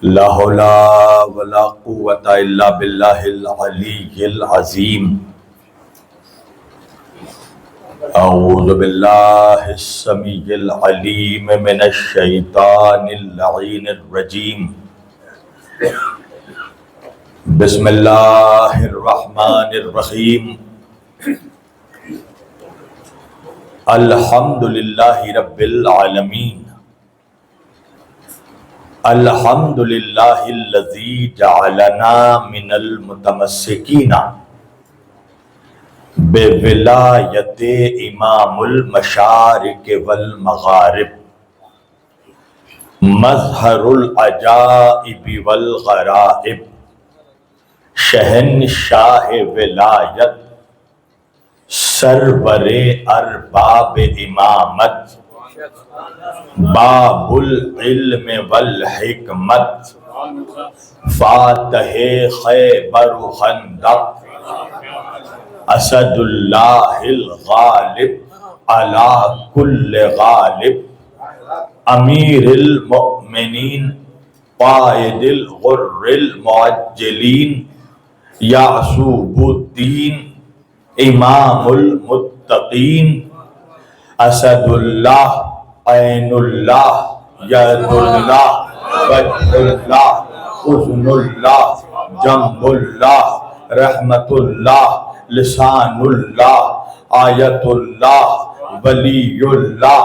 لا حول ولا قوة الا باللہ العلی العظیم۔ اعوذ باللہ السمیع العلیم من الشیطان اللعین الرجیم۔ بسم اللہ الرحمن الرحیم۔ الحمد للہ رب العالمین۔ الحمد للہ الذی جعلنا من المتمسکین بولایت امام المشارق والمغارب، مظہر العجائب والغرائب، شہنشاہ ولایت، سرور ارباب امامت، باب العلم والحکمت، فاتح خیبر و خندق، اسد اللہ الغالب علی کل غالب، امیر المؤمنین قائد الغر المعجلین، یعصوب الدین امام المتقین، اسد اللہ عین اللہ ید اللہ وجہ اللہ اذن اللہ جنب اللہ رحمت اللہ لسان اللہ آیت اللہ ولی اللہ،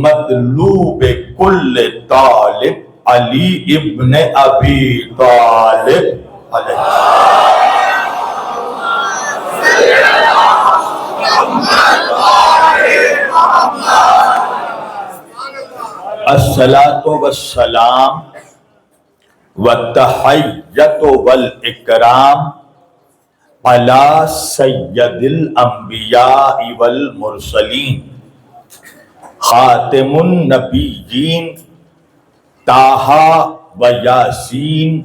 مطلوب کل طالب علی ابن ابی طالب علیہ الصلاۃ والسلام والتحیۃ والاکرام علی سید الانبیاء والمرسلین، خاتم النبیین طٰہٰ و یاسین،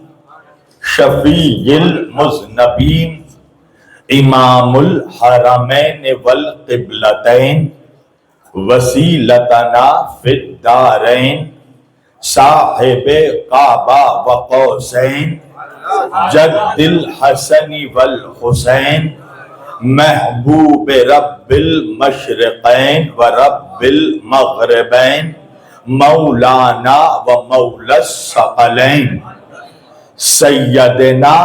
شفیع المذنبین، امام الحرمین والقبلتین، وسیلتنا فی الدارین، صاحب کعبہ و قوسین، جد الحسن والحسین، محبوب رب المشرقین و رب المغربین، مولانا و مولا الثقلین، سیدنا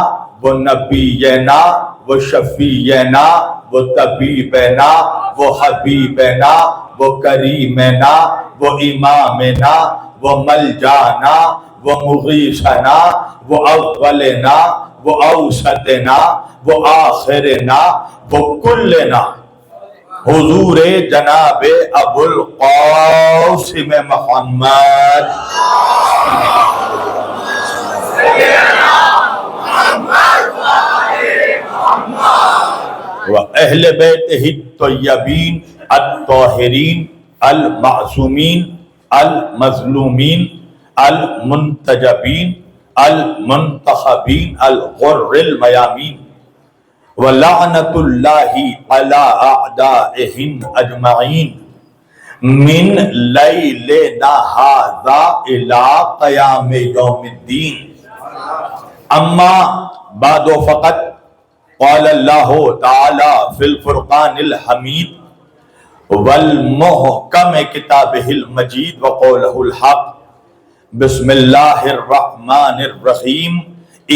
و نبینا و شفیعنا و طبیبنا و حبیبنا و کریمنا و امامنا و ملجانا و مغیثنا و اولنا و اوسطنا و آخرنا و کلنا، حضور جناب ابو القاسم محمد و اہل بیتہ الطیبین الطاہرین المعصومین المظلومین المنتجبین المنتخبین الغر المیامین، ولعنۃ اللہ علی اعدائہم اجمعین من لیلنا ھذا الی قیام یوم الدین۔ اما بعد فقط قال اللہ تعالی فی الفرقان الحمید والمحکم کتابہ المجید وقولہ الحق، بسم اللہ الرحمن الرحیم،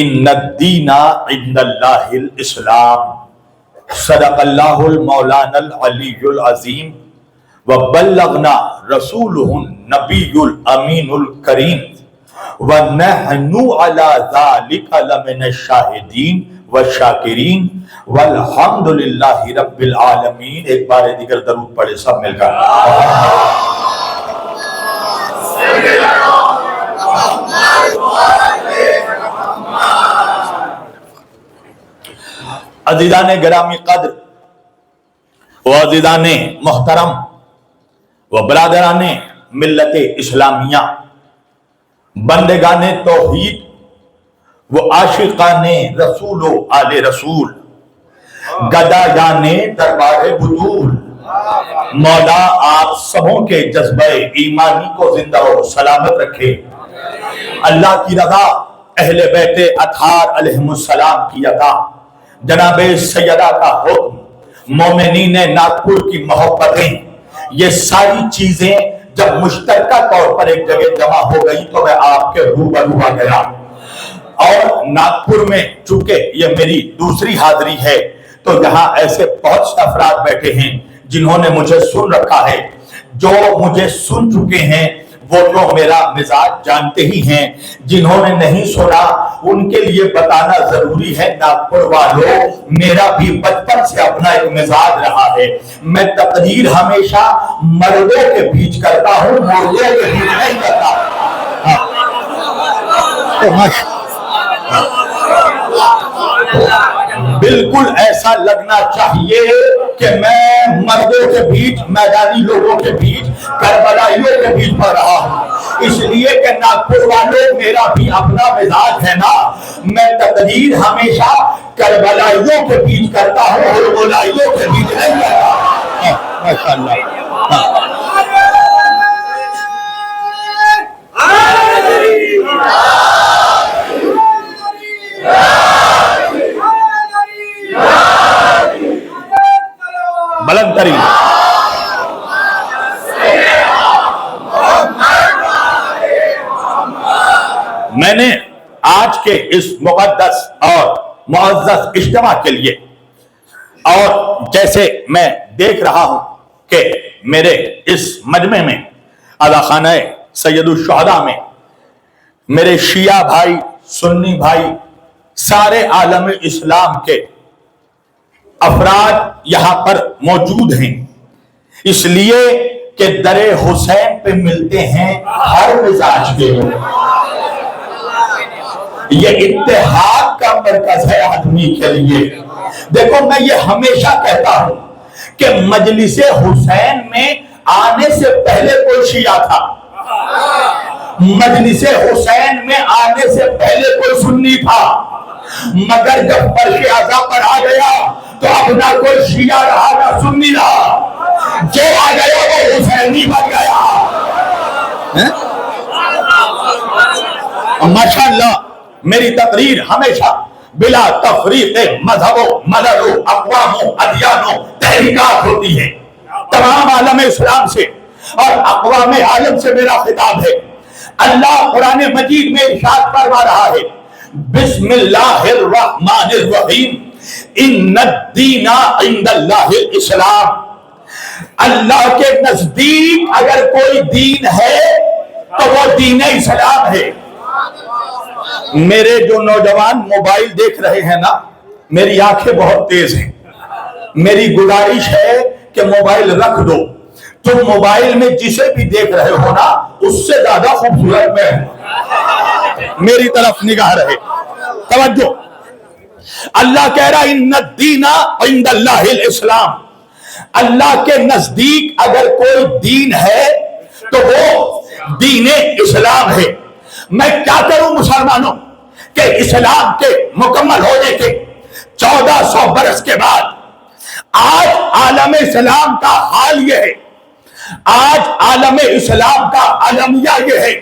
ان الدین عند اللہ الاسلام، صدق اللہ المولانا العلی العظیم، وبلغنا رسولہ النبی الامین الکریم، ونحن علی ذلک لمن الشاہدین والشاکرین، والحمد للہ رب العالمین۔ ایک بار دیگر درود پڑھے سب مل کر۔ عزیزان گرامی قدر و عزیزان محترم و برادران ملت اسلامیہ، بندگان توحید وہ عاشقان رسول و آل رسول، گدایان دربار بطول، مولا آپ سبوں کے جذبہ ایمانی کو زندہ و سلامت رکھے۔ اللہ کی رضا اہل بیت اطہار علیہم السلام کی عطا، جناب سیدہ کا حکم، مومنین ناگپور کی محبتیں، یہ ساری چیزیں جب مشترکہ طور پر ایک جگہ جمع ہو گئی تو میں آپ کے روبرو آ گیا۔ اور ناگپور میں چونکہ یہ میری دوسری حاضری ہے تو یہاں ایسے بہت سے افراد بیٹھے ہیں جنہوں نے مجھے سن رکھا ہے، جو مجھے سن چکے ہیں وہ تو میرا مزاج جانتے ہی ہیں، جنہوں نے نہیں سنا ان کے لیے بتانا ضروری ہے۔ ناگپور والوں، میرا بھی بچپن سے اپنا ایک مزاج رہا ہے، میں تقریر ہمیشہ مردوں کے بیچ کرتا ہوں، مردوں کے بیچ نہیں کرتا۔ بالکل ایسا لگنا چاہیے کہ میں مردوں کے بیچ، میدانی لوگوں کے بیچ، کربلائیوں کے بیچ پڑھ رہا ہوں، اس لیے کہ ناگپور والوں میرا بھی اپنا مزاج ہے نا، میں تقریر ہمیشہ کربلائیوں کے بیچ کرتا ہوں، ہرمولائیوں کے بیچ نہیں کرتا۔ ماشاءاللہ۔ بلند ترین میں نے آج کے اس مقدس اور معزز اجتماع کے لیے، اور جیسے میں دیکھ رہا ہوں کہ میرے اس مجمع میں اعلیٰ خانہ سید الشہداء میں میرے شیعہ بھائی، سنی بھائی، سارے عالم اسلام کے افراد یہاں پر موجود ہیں، اس لیے کہ در حسین پہ ملتے ہیں ہر مزاج کے لوگ۔ یہ اتحاد کا مرکز ہے آدمی کے لیے۔ دیکھو میں یہ ہمیشہ کہتا ہوں کہ مجلس حسین میں آنے سے پہلے کوئی شیعہ تھا، مجلس حسین میں آنے سے پہلے کوئی سنی تھا، مگر جب فرش اعضا پر آ گیا تو اب نہ کوئی شیعہ رہا نہ سنی رہا، جو آ گیا وہ حسینی بن گیا۔ ماشاءاللہ میری تقریر ہمیشہ بلا تفریق مذہب و ملل و اقوام و ادیان و تحریکات ہوتی ہے، تمام عالم اسلام سے اور اقوام عالم سے میرا خطاب ہے۔ اللہ قرآن مجید میں ارشاد فرما رہا ہے، بسم اللہ الرحمن الرحیم، ان الدین عند اللہ الاسلام۔ اللہ کے نزدیک اگر کوئی دین ہے تو وہ دین اسلام ہے۔ میرے جو نوجوان موبائل دیکھ رہے ہیں نا، میری آنکھیں بہت تیز ہیں، میری گزارش ہے کہ موبائل رکھ دو، تم موبائل میں جسے بھی دیکھ رہے ہو نا اس سے زیادہ خوبصورت میں ہوں، میری طرف نگاہ رہے، توجہ۔ اللہ کہہ رہا ان الدین عند اللہ الاسلام، اللہ کے نزدیک اگر کوئی دین ہے تو وہ دین اسلام ہے۔ میں کیا کروں مسلمانوں کہ اسلام کے مکمل ہونے کے 1400 برس کے بعد آج عالم اسلام کا حال یہ ہے، آج عالم اسلام کا عالمیہ یہ ہے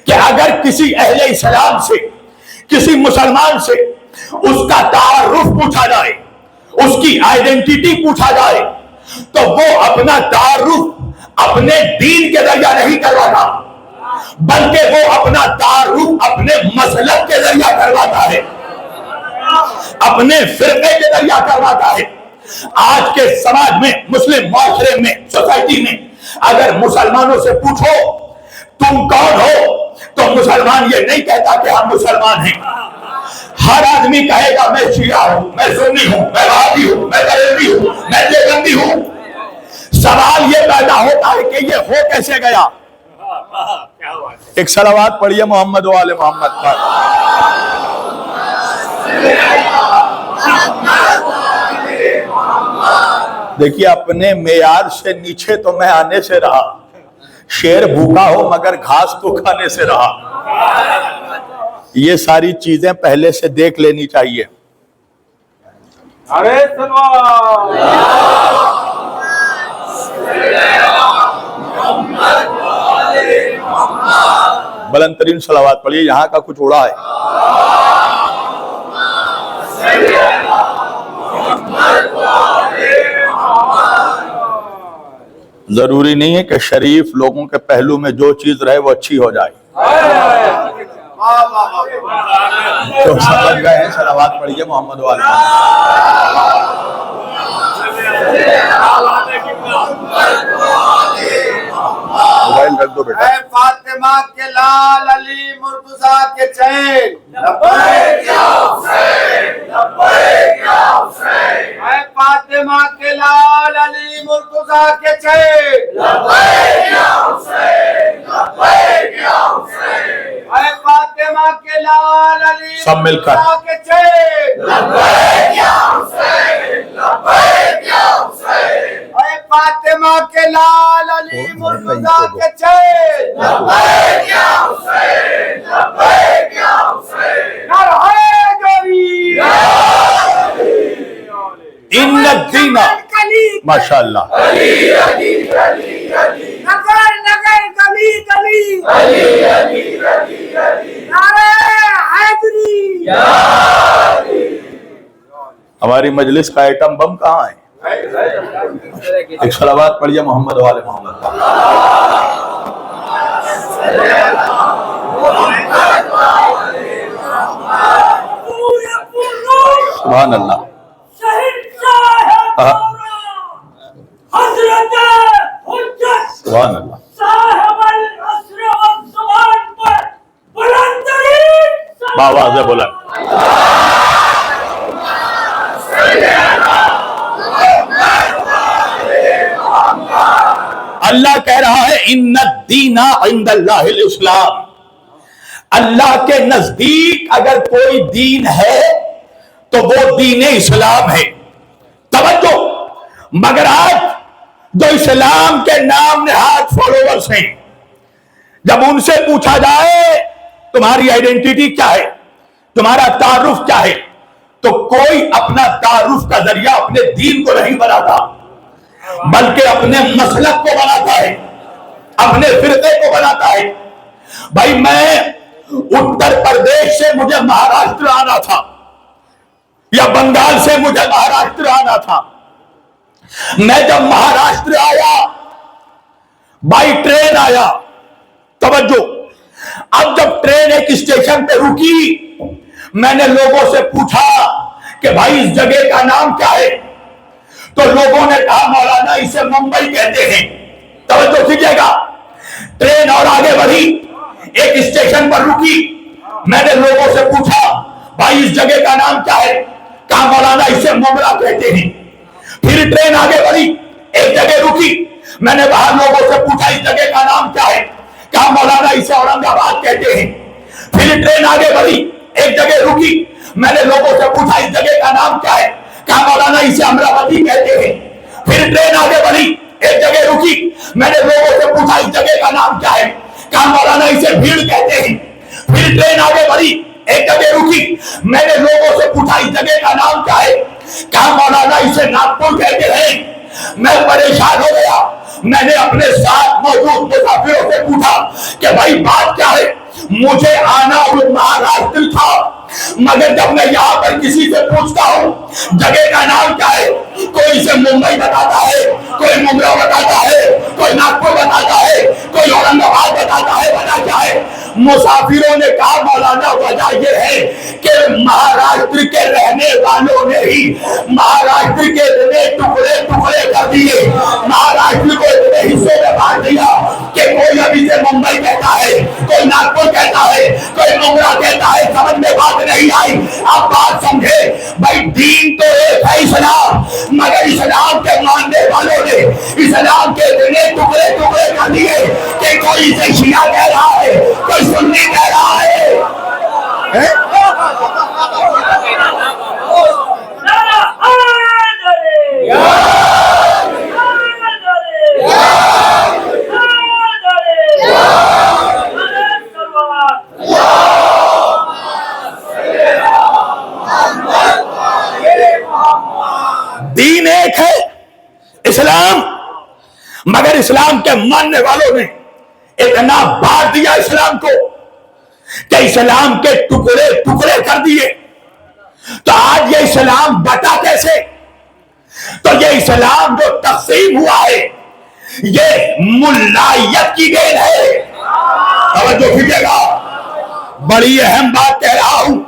کہ اگر کسی اہل اسلام سے، کسی مسلمان سے اس کا تعارف پوچھا جائے، اس کی آئیڈینٹی پوچھا جائے تو وہ اپنا تعارف اپنے دین کے ذریعہ نہیں کرواتا، بلکہ وہ اپنا تعارف اپنے مسلک کے ذریعہ کرواتا ہے، اپنے فرقے کے ذریعہ کرواتا ہے۔ آج کے سماج میں، مسلم معاشرے میں، سوسائٹی میں اگر مسلمانوں سے پوچھو تم کون ہو تو مسلمان یہ نہیں کہتا کہ ہم مسلمان ہیں، ہر آدمی کہے گا میں شیعہ ہوں، میں سنی ہوں، میں وہابی ہوں، میں بریلوی ہوں، میں دیوبندی ہوں۔ سوال یہ پیدا ہوتا ہے کہ یہ ہو کیسے گیا؟ ایک صلوات پڑھیے محمد و آل محمد پر۔ دیکھیے اپنے معیار سے نیچے تو میں آنے سے رہا، شیر بھوکا ہو مگر گھاس تو کھانے سے رہا۔ یہ ساری چیزیں پہلے سے دیکھ لینی چاہیے۔ ارے بلند ترین صلوات پڑھیے، یہاں کا کچھ اڑا ہے. ضروری نہیں ہے کہ شریف لوگوں کے پہلو میں جو چیز رہے وہ اچھی ہو جائے. تو سمجھ گئے ہیں؟ صلوات پڑھیے محمد والے. موبائل رکھ دو بیٹا. اے فاطمہ کے لال علی مرتضیٰ کے چین، لبیک یا حسین، لبیک یا حسین. اے فاطمہ کے لال علی مرتضیٰ کے چین، لبیک یا حسین، لبیک یا حسین. اے فاطمہ کے لال علی سب مل کر مرتضیٰ کے چین، لبیک یا حسین، لبیک یا حسین. اے فاطمہ کے لال علی مرتضیٰ کے چین، لبیک یا حسین، لبیک یا حسین. نعرہ جوری ان الدین ماشاء اللہ. علی علی علی علی، نگر نگر گلی گلی علی علی علی علی. نعرہ حیدری. ہماری مجلس کا آئٹم بم کہاں ہے؟ ایک صلوات پڑھیے محمد والے محمد. سبحان اللہ. سبحان اللہ. آواز ہے بلند. اللہ کہہ رہا ہے ان الدین عند اللہ الاسلام. اللہ کے نزدیک اگر کوئی دین ہے تو وہ دین اسلام ہے. توجہ. مگر آج جو اسلام کے نام نہاد فالوورز ہیں، جب ان سے پوچھا جائے تمہاری آئیڈینٹی کیا ہے، تمہارا تعارف کیا ہے، تو کوئی اپنا تعارف کا ذریعہ اپنے دین کو نہیں بناتا، بلکہ اپنے مسلک کو بناتا ہے، اپنے فرقے کو بناتا ہے. بھائی میں اتر پردیش سے مجھے مہاراشٹر آنا تھا، یا بنگال سے مجھے مہاراشٹر آنا تھا. میں جب مہاراشٹر آیا بائی ٹرین آیا. توجہ. اب جب ٹرین ایک اسٹیشن پہ رکی، میں نے لوگوں سے پوچھا کہ بھائی اس جگہ کا نام کیا ہے، تو لوگوں نے کہا مولانا اسے ممبئی کہتے ہیں. توجہ کیجیے گا. ٹرین اور آگے بڑھی، ایک اسٹیشن پر رکی، میں نے لوگوں سے پوچھا بھائی اس جگہ کا نام کیا ہے، کہا مولانا اسے ممبرا کہتے ہیں. پھر ٹرین آگے بڑھی، ایک جگہ رکی، میں نے باہر لوگوں سے پوچھا اس جگہ کا نام کیا ہے، کہا مولانا اسے اورنگ آباد کہتے ہیں. پھر ٹرین آگے بڑھی، ایک جگہ رکی، میں نے لوگوں سے پوچھا اس جگہ کا نام کیا ہے، کہا مولانا اسے امراوتی کہتے ہیں. پھر ٹرین آگے بڑھی، ایک جگہ رکی، میں نے لوگوں سے پوچھا اس جگہ کا نام کیا ہے، کہا مولانا اسے بھیڑ کہتے ہیں. پھر ٹرین آگے بڑھی، ایک جگہ رکی، میں نے لوگوں سے پوچھا اس جگہ کا نام کیا ہے، کہا مولانا اسے ناگپور کہتے ہیں. میں پریشان ہو گیا. میں نے اپنے ساتھ موجود مسافروں سے پوچھا کہ بھائی بات کیا ہے. مجھے آنا مہاراشٹر تھا، مگر جب میں یہاں پر کسی سے پوچھتا ہوں جگہ کا نام کیا ہے، کوئی اسے ممبئی بتاتا ہے، کوئی ممبرا بتاتا ہے، کوئی ناگپور بتاتا ہے، کوئی اورنگ آباد بتاتا ہے. وجہ کیا ہے؟ مسافروں نے کہا مولانا وجہ یہ ہے کہ مہاراشٹر کے رہنے والوں نے ہی مہاراشٹر کے اتنے ٹکڑے ٹکڑے کر دیے، مہاراشٹر کو اتنے حصوں میں بانٹ دیا کہ کوئی ابھی سے ممبئی کہتا ہے، کوئی ناگپور کہتا ہے، کوئی ممبرا کہتا ہے. سمجھ میں بات نہیں آئی؟ اب بات سمجھے. بھائی دین تو ایک ہے اسلام، مگر اسلام کے ماننے والوں نے اسلام کے اتنے ٹکڑے ٹکڑے کر دیے کہ کوئی اسے شیعہ کہہ رہا ہے، کوئی سنی کہہ رہا ہے. دین ایک ہے اسلام، مگر اسلام کے ماننے والوں نے اتنا بانٹ دیا اسلام کو کہ اسلام کے ٹکڑے ٹکڑے کر دیے. تو آج یہ اسلام بٹا کیسے؟ تو یہ اسلام جو تقسیم ہوا ہے یہ ملائیت کی دین ہے. توجہ کیجیے گا، بڑی اہم بات کہہ رہا ہوں.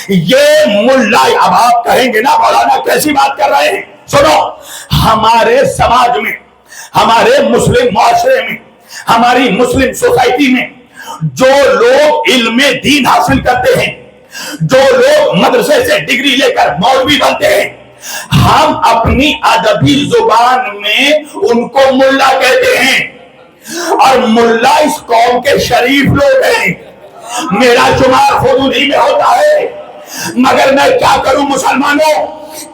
یہ ملائی، اب آپ کہیں گے نا مولانا کیسی بات کر رہے ہیں؟ سنو، ہمارے سماج میں، ہمارے مسلم معاشرے میں، ہماری مسلم سوسائٹی میں جو لوگ علم دین حاصل کرتے ہیں، جو لوگ مدرسے سے ڈگری لے کر مولوی بنتے ہیں، ہم اپنی ادبی زبان میں ان کو ملا کہتے ہیں. اور ملا اس قوم کے شریف لوگ ہیں. میرا شمار خود انہی میں ہوتا ہے. مگر میں کیا کروں مسلمانوں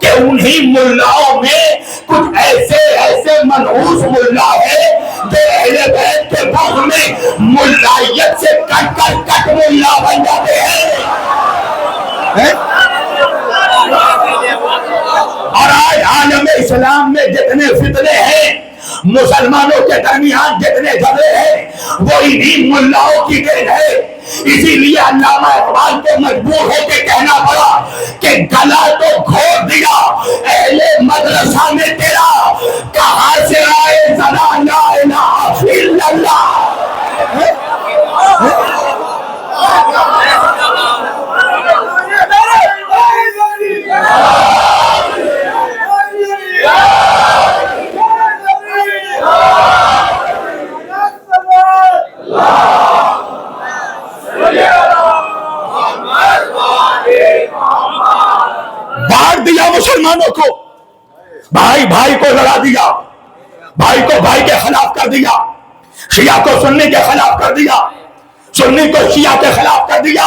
کہ انہی ملاؤں میں کچھ ایسے منحوس ملا ہے جو اہل بیت کے بغض میں ملائیت سے کٹ ملا بن جاتے ہیں. اور آج عالم اسلام میں جتنے فتنے ہیں، مسلمانوں کے درمیان جتنے جھگڑے ہیں، وہ انہی ملاؤں کی دین ہے. اسی لیے علامہ اقبال کو مجبور ہو کے کہنا پڑا کہ گلا تو گھونٹ دیا اہل مدرسہ نے تیرا، کہاں سے آئے ذرا لا الہ الا اللہ. بانٹ دیا مسلمانوں کو، بھائی بھائی کو لڑا دیا، بھائی کو بھائی کے خلاف کر دیا، شیعہ کو سنی کے خلاف کر دیا، سنی کو شیعہ کے خلاف کر دیا.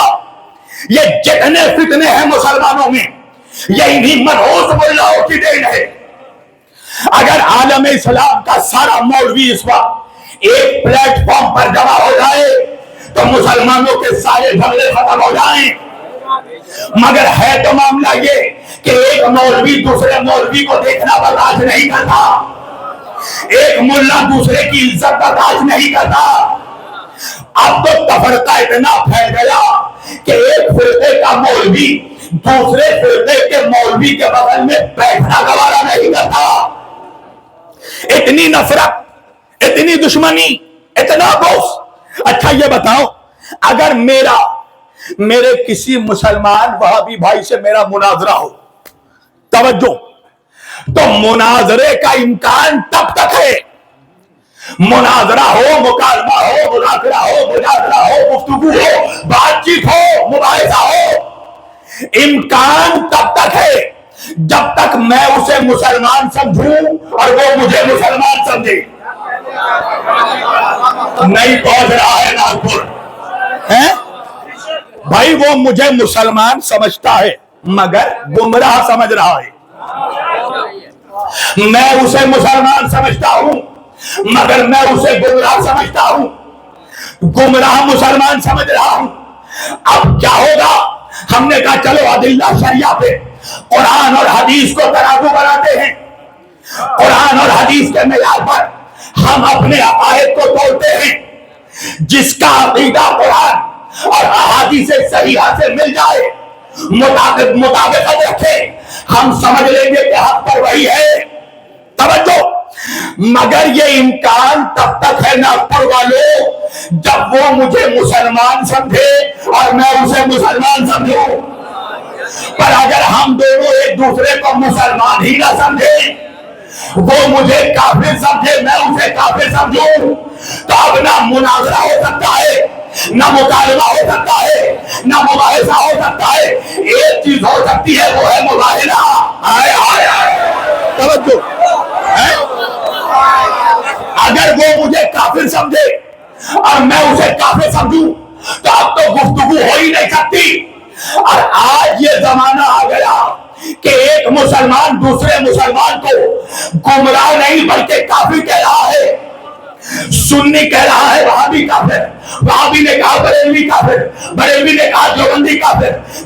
یہ جتنے فتنے ہیں مسلمانوں میں یہ انہی منحوس ملاؤں کی دین ہے. اگر عالم اسلام کا سارا مولوی اس وقت ایک پلیٹ فارم پر جمع ہو جائے تو مسلمانوں کے سارے جھگڑے ختم ہو جائیں. مگر ہے تو معاملہ یہ کہ ایک مولوی دوسرے مولوی کو دیکھنا برداشت نہیں کرتا، ایک ملا دوسرے کی عزت برداشت نہیں کرتا. اب تو تفرقہ اتنا پھیل گیا کہ ایک فرقے کا مولوی دوسرے فرقے کے مولوی کے بغل میں بیٹھنا گوارا نہیں کرتا. اتنی نفرت، اتنی دشمنی، اتنا بغض. اچھا یہ بتاؤ، اگر میرے کسی مسلمان وہابی بھائی سے میرا مناظرہ ہو، توجہ، تو مناظرے کا امکان تب تک ہے، مناظرہ ہو، مکالمہ ہو، مذاکرہ ہو، مجادلہ ہو، گفتگو ہو، بات چیت ہو، مباحثہ ہو، امکان تب تک ہے جب تک میں اسے مسلمان سمجھوں اور وہ مجھے مسلمان سمجھے. نہیں پہنچ رہا ہے ناگپور بھائی، وہ مجھے مسلمان سمجھتا ہے مگر گمراہ سمجھ رہا ہے. میں اسے مسلمان سمجھتا ہوں مگر میں اسے گمراہ سمجھتا ہوں، گمراہ مسلمان سمجھ رہا ہوں. اب کیا ہوگا؟ ہم نے کہا چلو ادلہ شریعہ پہ قرآن اور حدیث کو ترازو بناتے ہیں، قرآن اور حدیث کے معیار پر ہم اپنے عقائد کو توڑتے ہیں. جس کا عقیدہ قرآن اور احادیث صحیحہ سے مل جائے، مطابقت رکھے، ہم سمجھ لیں گے کہ حق پر وہی ہے. توجہ، مگر یہ امکان تب تک ہے ناگپور والوں جب وہ مجھے مسلمان سمجھے اور میں اسے مسلمان سمجھوں. پر اگر ہم دونوں ایک دوسرے کو مسلمان ہی نہ سمجھیں، وہ مجھے کافر سمجھے میں اسے کافر سمجھوں، تو اب نہ مناظرہ ہو سکتا ہے، نہ مکالمہ ہو سکتا ہے، نہ مباحثہ ہو سکتا ہے. ایک چیز ہو سکتی ہے، وہ ہے مظاہرہ. آئے آئے آئے توجہ. اگر وہ مجھے کافر سمجھے اور میں اسے کافر سمجھوں تو اب تو گفتگو ہو ہی نہیں سکتی. اور آج یہ زمانہ آ گیا کہ ایک مسلمان دوسرے مسلمان کو گمراہ نہیں بلکہ کافر کہہ رہا ہے. سنی کہہ رہا ہے وہابی کافر، وہابی نے کہا بریلوی کافر، بریلوی نے کہا دیوبندی کافر،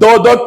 2-2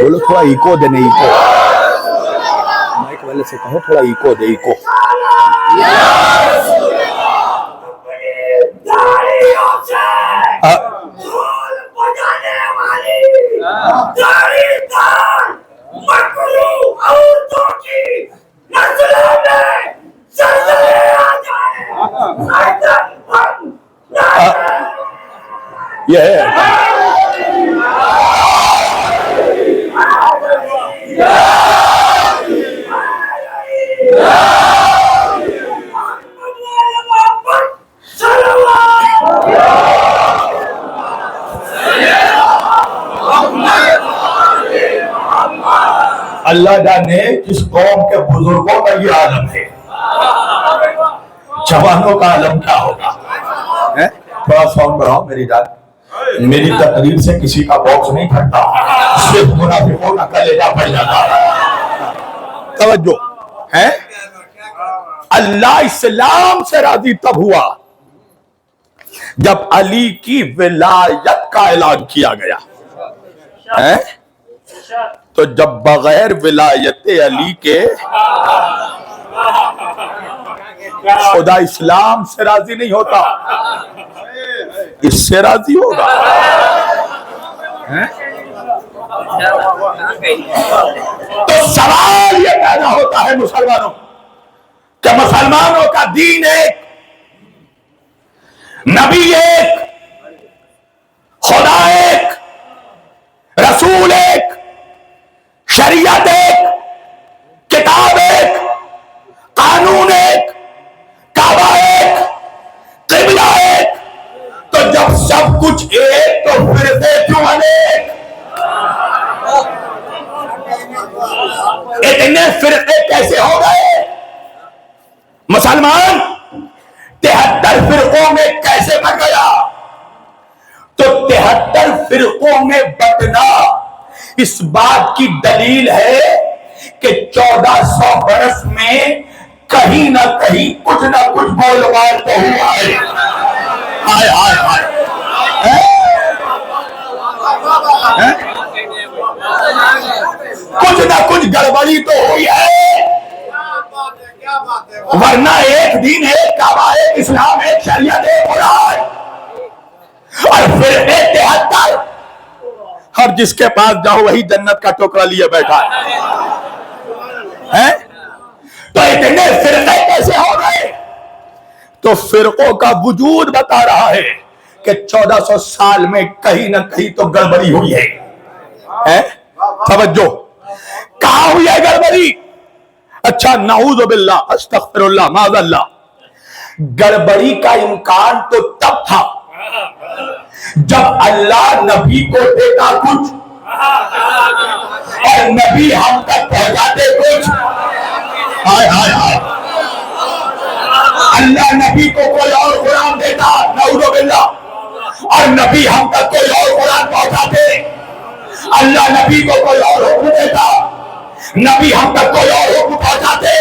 بولو تھوڑا ایکو دینے ایکو مائک والے سے کہو تھوڑا ایکو دے ایکو یہ ہے اللہ جانے کس قوم کے بزرگوں کا یہ عالم ہے، جوانوں کا عالم کیا ہوگا؟ تھوڑا ساؤنڈ بڑھاؤ میری جان، میری تقریر سے کسی کا باکس نہیں پھٹتا، صرف منافقوں کا کلیجہ پھٹ جاتا ہے۔ توجہ ہے اللہ اسلام سے راضی تب ہوا جب علی کی ولایت کا اعلان کیا گیا ہے، تو جب بغیر ولایت علی کے خدا اسلام سے راضی نہیں ہوتا، اس سے راضی ہوگا۔ تو سوال یہ پیدا ہوتا ہے مسلمانوں کہ مسلمانوں کا دین ایک، نبی ایک، خدا ایک، رسول ایک، شریعت ایک، کتاب ایک، قانون ایک، کعبہ ایک، قبلہ ایک، تو جب سب کچھ ایک تو فرقے کیوں انیک؟ اتنے فرقے کیسے ہو گئے؟ مسلمان 73 فرقوں میں کیسے بٹ گیا؟ تو 73 فرقوں میں بٹنا اس بات کی دلیل ہے کہ 1400 برس میں کہیں نہ کہیں کچھ نہ کچھ بول بال تو ہوا ہے۔ ہائے ہائے ہائے، کچھ نہ کچھ گڑبڑی تو ہوئی ہے، ورنہ ایک دین ایک، کعبہ ایک، اسلام ایک، شریعت ایک، قرآن اور پھر 73، ہر جس کے پاس جاؤ وہی جنت کا ٹوکرا لیے بیٹھا ہے۔ تو اتنے فرقے کیسے ہو گئے؟ تو فرقوں کا وجود بتا رہا ہے کہ 1400 سال میں کہیں نہ کہیں تو گڑبڑی ہوئی ہے۔ توجہ، کہاں ہوئی ہے گڑبڑی؟ اچھا نعوذ باللہ، استغفر اللہ، معاذ اللہ، گڑبڑی کا امکان تو تب تھا جب اللہ نبی کو دیتا کچھ اور نبی ہم تک پہنچاتے کچھ۔ ہائے ہائے ہائے، اللہ نبی کو کوئی اور قرآن دیتا، نعوذ باللہ، اور نبی ہم تک کوئی اور قرآن پہنچاتے، اللہ نبی کو کوئی اور حکم دیتا، نبی ہم تک کوئی اور حکم پہنچاتے،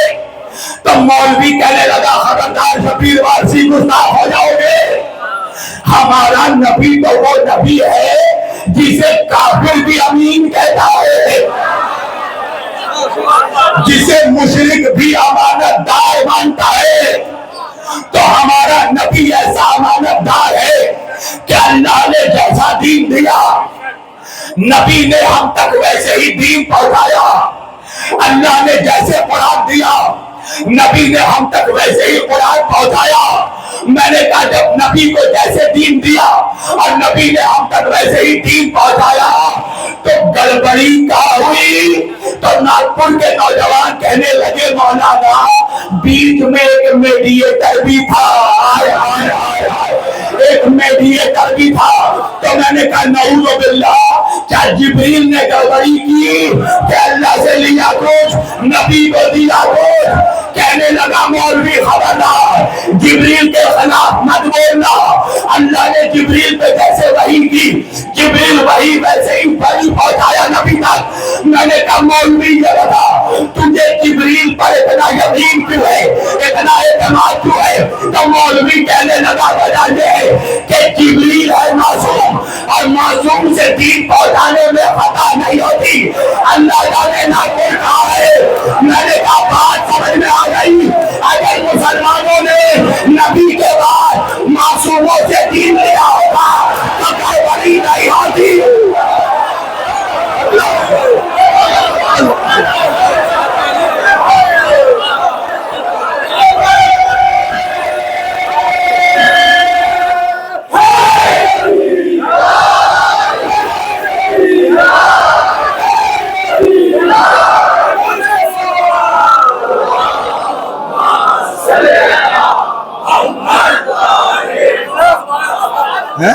تو مولوی کہنے لگا خبردار شبیر وارسی گستاخ ہو جاؤ گے، ہمارا نبی تو وہ نبی ہے جسے کافر بھی امین کہتا ہے، جسے مشرک بھی امانت دار مانتا ہے، تو ہمارا نبی ایسا امانت دار ہے کہ اللہ نے جیسا دین دیا نبی نے ہم تک ویسے ہی دین پہنچایا، اللہ نے جیسے قرآن دیا نبی نے ہم تک ویسے ہی قرآن پہنچایا۔ میں نے کہا جب نبی کو جیسے دین دیا اور نبی نے ہم تک ویسے ہی دین پہنچایا تو گڑبڑی کہاں ہوئی؟ تو ناگپور کے نوجوان کہنے لگے مولانا بیچ میں ایک میڈیٹر بھی تھا، ایک میڈیٹر بھی تھا۔ تو میں نے کہا نعوذ باللہ، کیا جبریل نے گڑبڑی کی کہ اللہ سے لیا کچھ نبی کو دیا کچھ؟ کہنے لگا مولوی خبردار، جبریل کے خلاف مت بولنا، اللہ نے جبریل پہ جیسے وحی کی جبریل وحی ویسے ہی وحی پہنچایا نبی تک۔ میں نے کہا مولوی یہ بتا تجھے جبریل پر اتنا یقین کیوں ہے، اتنا اعتماد کیوں ہے؟ تو مولوی کہنے لگا وجہ یہ کہ جبریل ہے معصوم ہیں؟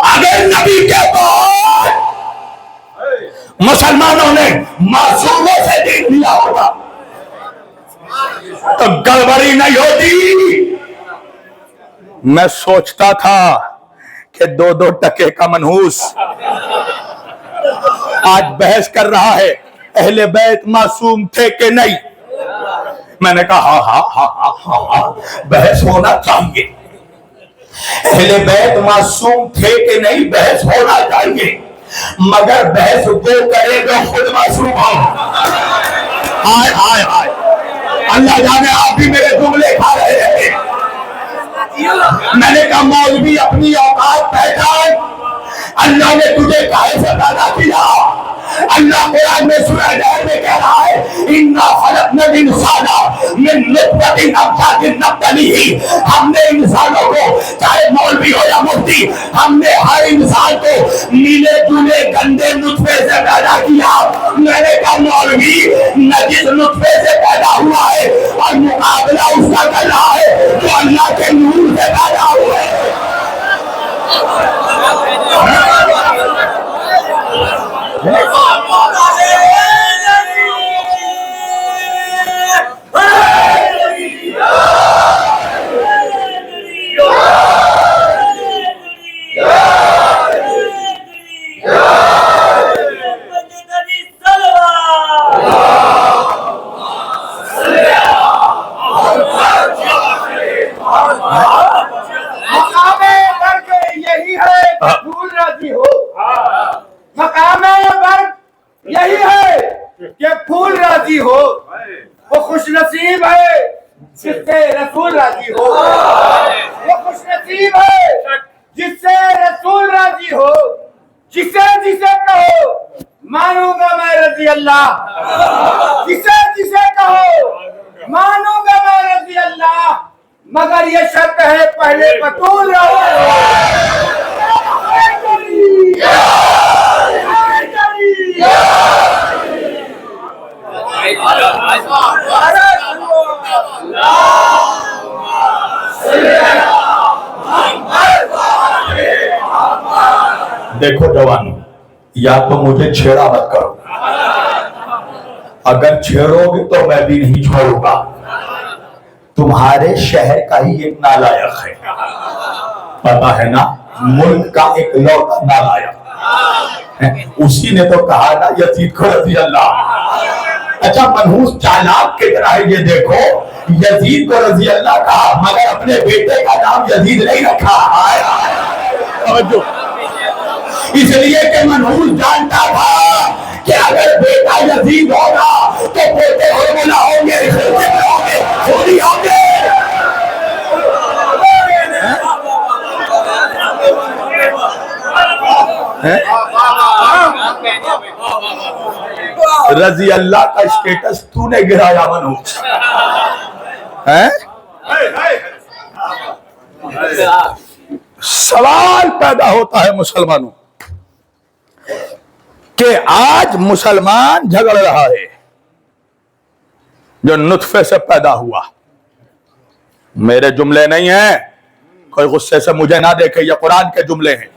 اگر نبی کے بعد مسلمانوں نے معصوموں سے دین لیا ہوگا تو گڑبڑی نہیں ہوتی. میں سوچتا تھا کہ 2 ٹکے کا منحوس آج بحث کر رہا ہے اہل بیت معصوم تھے کہ نہیں. میں نے کہا ہاں بحث ہونا چاہیے. اہل بیت معصوم تھے کہ نہیں بحث ہونا چاہیے, مگر بحث وہ کرے جو خود معصوم ہو. ہائے ہائے ہائے, اللہ جانے آپ بھی میرے جملے کھا رہے تھے. میں نے کہا مولوی اپنی اوقات پہچان. اللہ نے تجھے کائے سے پیدا کیا. اللہ قرآن میں سورہ جہر میں کہہ رہا ہے اِنَّا خَلَقْنَا الْإِنسَانَ مِن نُطْفَةٍ أَمْشَاجٍ نَبْتَلِيهِ. ہم نے انسانوں کو, چاہے مولوی ہو یا مفتی, ہم نے ہر انسان کو نیلے جلے گندے نطفے سے پیدا کیا. میں نے کہا مولوی نجس نطفے سے پیدا ہوا ہے اور مقابلہ اس کا کر رہا ہے جو اللہ کے نور سے پیدا ہوئے. وہ خوش نصیب ہے جس سے رسول راضی ہو. وہ خوش نصیب ہے جس سے رسول راضی ہو. جسے جسے کہو مانوں گا میں رضی اللہ. جسے جسے کہو مانوں گا میں رضی اللہ, مگر یہ شرط ہے پہلے بطول دیکھو جوانو, یا تو مجھے چھیڑا مت کرو, اگر چھیڑو گے تو میں بھی نہیں چھوڑوں گا. تمہارے شہر کا ہی ایک نالائق ہے, پتا ہے نا, ملک کا ایک لوٹا نالائق, اسی نے تو کہا نا یزید کو رضی اللہ. اچھا منحوس چالاک کی طرح یہ دیکھو, یزید کو رضی اللہ کہا مگر اپنے بیٹے کا نام یزید نہیں رکھا. اس لیے کہ منحوس جانتا تھا کہ اگر بیٹا یزید ہوگا تو بیٹے حرملہ ہوں گے, خوری ہوں گے. رضی اللہ کا اسٹیٹس تو نے گرایا منحوس. سوال پیدا ہوتا ہے مسلمانوں کہ آج مسلمان جھگڑ رہا ہے جو نطفے سے پیدا ہوا. میرے جملے نہیں ہیں, کوئی غصے سے مجھے نہ دیکھے, یہ قرآن کے جملے ہیں.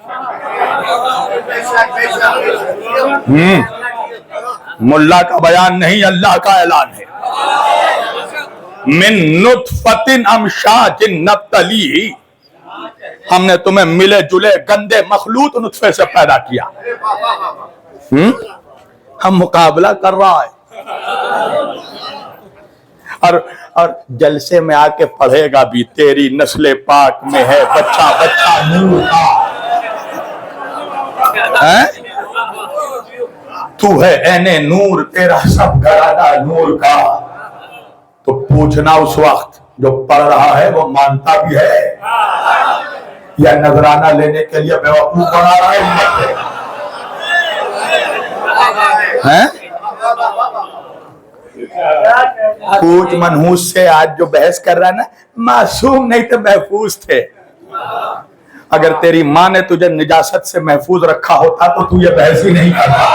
ملا کا بیان نہیں, اللہ کا اعلان ہے. من نطفۃ امشاج نبتلیہ, ہم نے تمہیں ملے جلے گندے مخلوط نطفے سے پیدا کیا. ہم مقابلہ کر رہا ہے اور جلسے میں آ کے پڑھے گا بھی, تیری نسل پاک میں ہے بچہ بچہ نور کا. تو ہے اینے نور, تیرا سب گھرانہ نور کا. تو پوچھنا اس وقت جو پڑھ رہا ہے وہ مانتا بھی ہے یا نذرانہ لینے کے لیے بیوقوف بنا رہا ہے. پوچھ منحوس سے آج جو بحث کر رہا ہے نا, معصوم نہیں تھے, محفوظ تھے. اگر تیری ماں نے تجھے نجاست سے محفوظ رکھا ہوتا تو تو یہ بحث ہی نہیں کرتا.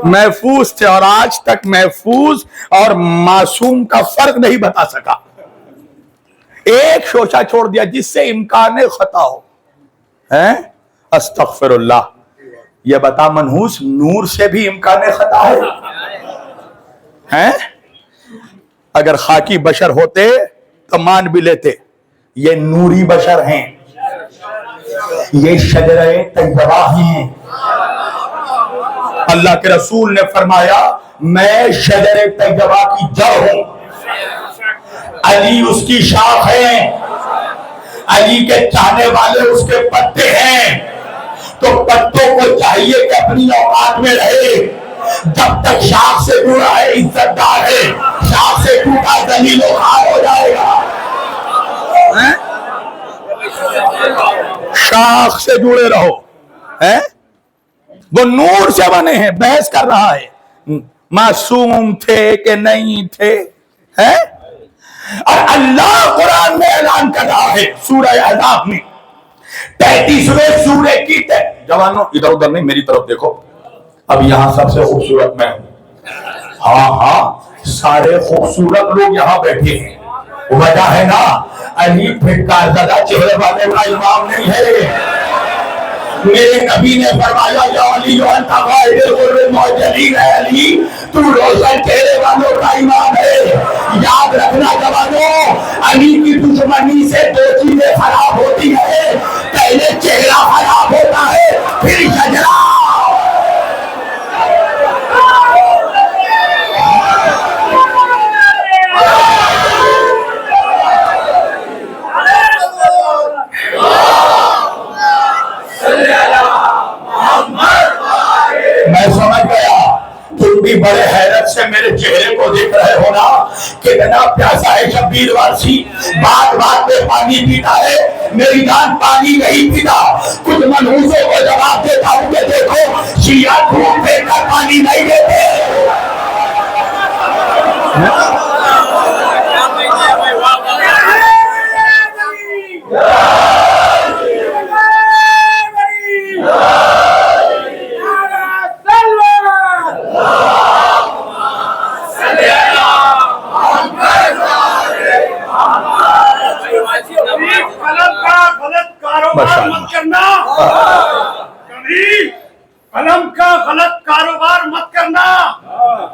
محفوظ تھے اور آج تک محفوظ اور معصوم کا فرق نہیں بتا سکا. ایک شوشہ چھوڑ دیا جس سے امکان خطا ہو. استغفر اللہ. یہ بتا منحوس نور سے بھی امکان خطا ہے. اگر خاکی بشر ہوتے تو مان بھی لیتے. یہ نوری بشر ہیں. یہ شجرہ طیبہ ہیں. اللہ کے رسول نے فرمایا میں شجرہ طیبہ کی جڑ ہوں. علی اس کی شاخ ہے. علی کے چاہنے والے اس کے پتے ہیں. تو پتوں کو چاہیے کہ اپنی اوقات میں رہے. جب تک شاخ سے جڑا ہے عزت دار ہے. شاخ سے ٹوٹا ذلیل و خوار ہو جائے گا. شاخ سے جڑے رہو. وہ نور سے بنے ہیں. بحث کر رہا ہے معصوم تھے کہ نہیں تھے. اور اللہ قرآن میں اعلان کر رہا ہے سورہ احزاب میں 33ویں سورے کی جوانوں ادھر ادھر نہیں میری طرف دیکھو. اب یہاں سب سے خوبصورت میں ہوں. ہاں سارے خوبصورت لوگ یہاں بیٹھے ہیں. وجہ ہے نا علی پھٹکار زدہ چہرے والے کا امام نہیں ہے. میرے نبی نے فرمایا یا علی جو انت غائب الغر المعجلین ہے. علی تو روشن چہرے والوں کا امام ہے. یاد رکھنا جوانوں علی کی دشمنی سے دو چیزیں خراب ہوتی ہے. پہلے چہرہ خراب ہوتا ہے پھر شجرہ. میں سمجھ گیا تم بھی بڑے حیرت سے میرے چہرے کو دیکھ رہے ہو نا. کتنا پیاسا ہے شبیر وارسی. بات بات میں پانی پیتا ہے. میری جان پانی نہیں پیتا. کچھ منحوسوں کو جواب دیتا ہوں کہ دیکھو شیعہ دھوپ پھینک کر پانی نہیں دیتے. قلم کا غلط کاروبار مت کرنا.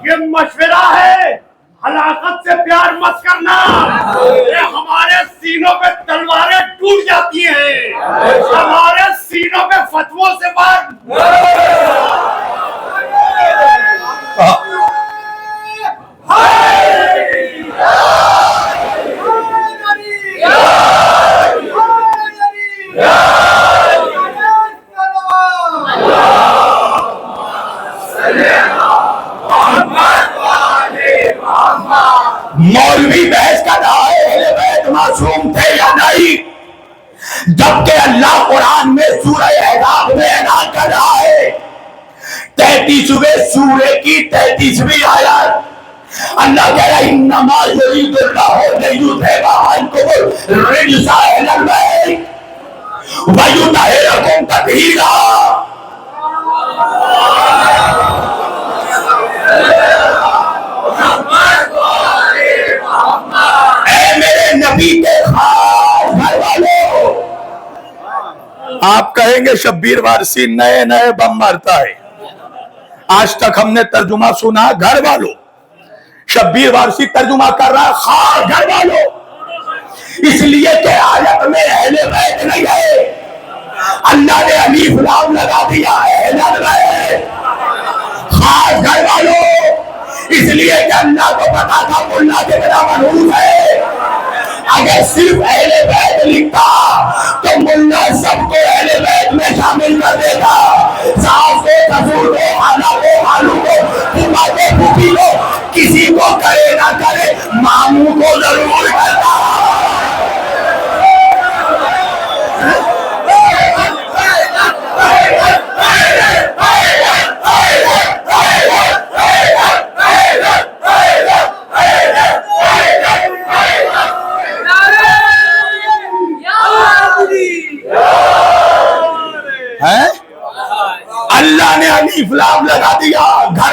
یہ مشورہ ہے. ہلاکت سے پیار مت کرنا. یہ ہمارے سینوں پہ تلواریں ٹوٹ جاتی ہیں. ہمارے سینوں پہ فتووں سے بات. مولوی بحث کر رہا ہے اہل بیت معصوم تھے یا نہیں. جبکہ اللہ قرآن میں سورہ احزاب میں اعلان کر رہا ہے 33ویں سورے کی 33ویں آیت. اللہ کہہ رہا ہے انما یرید اللہ لیذھب عنکم الرجس اہل البیت ویطہرکم تطہیرا. نبی کے خاص گھر والوں. آپ کہیں گے شبیر وارسی نئے نئے بم مارتا ہے. آج تک ہم نے ترجمہ سنا گھر والوں. شبیر وارسی ترجمہ کر رہا خاص گھر والوں. اس لیے کہ آیت میں اہل بیت نہیں ہے. اللہ نے الف لام لگا دیا اہل بیت خاص گھر والوں. اس لیے کہ اللہ کو پتا تھا ملا کے بنا منحوس ہے. اگر صرف اہل بیت لکھتا تو ملا سب کو اہل بیت میں شامل کر دیتا. ساس کو سسر کو خالہ کو خالو کو پھوپھا کو پھوپھی کو کسی کو کرے نہ کرے ماموں کو ضرور کرتا. اللہ نے الف لام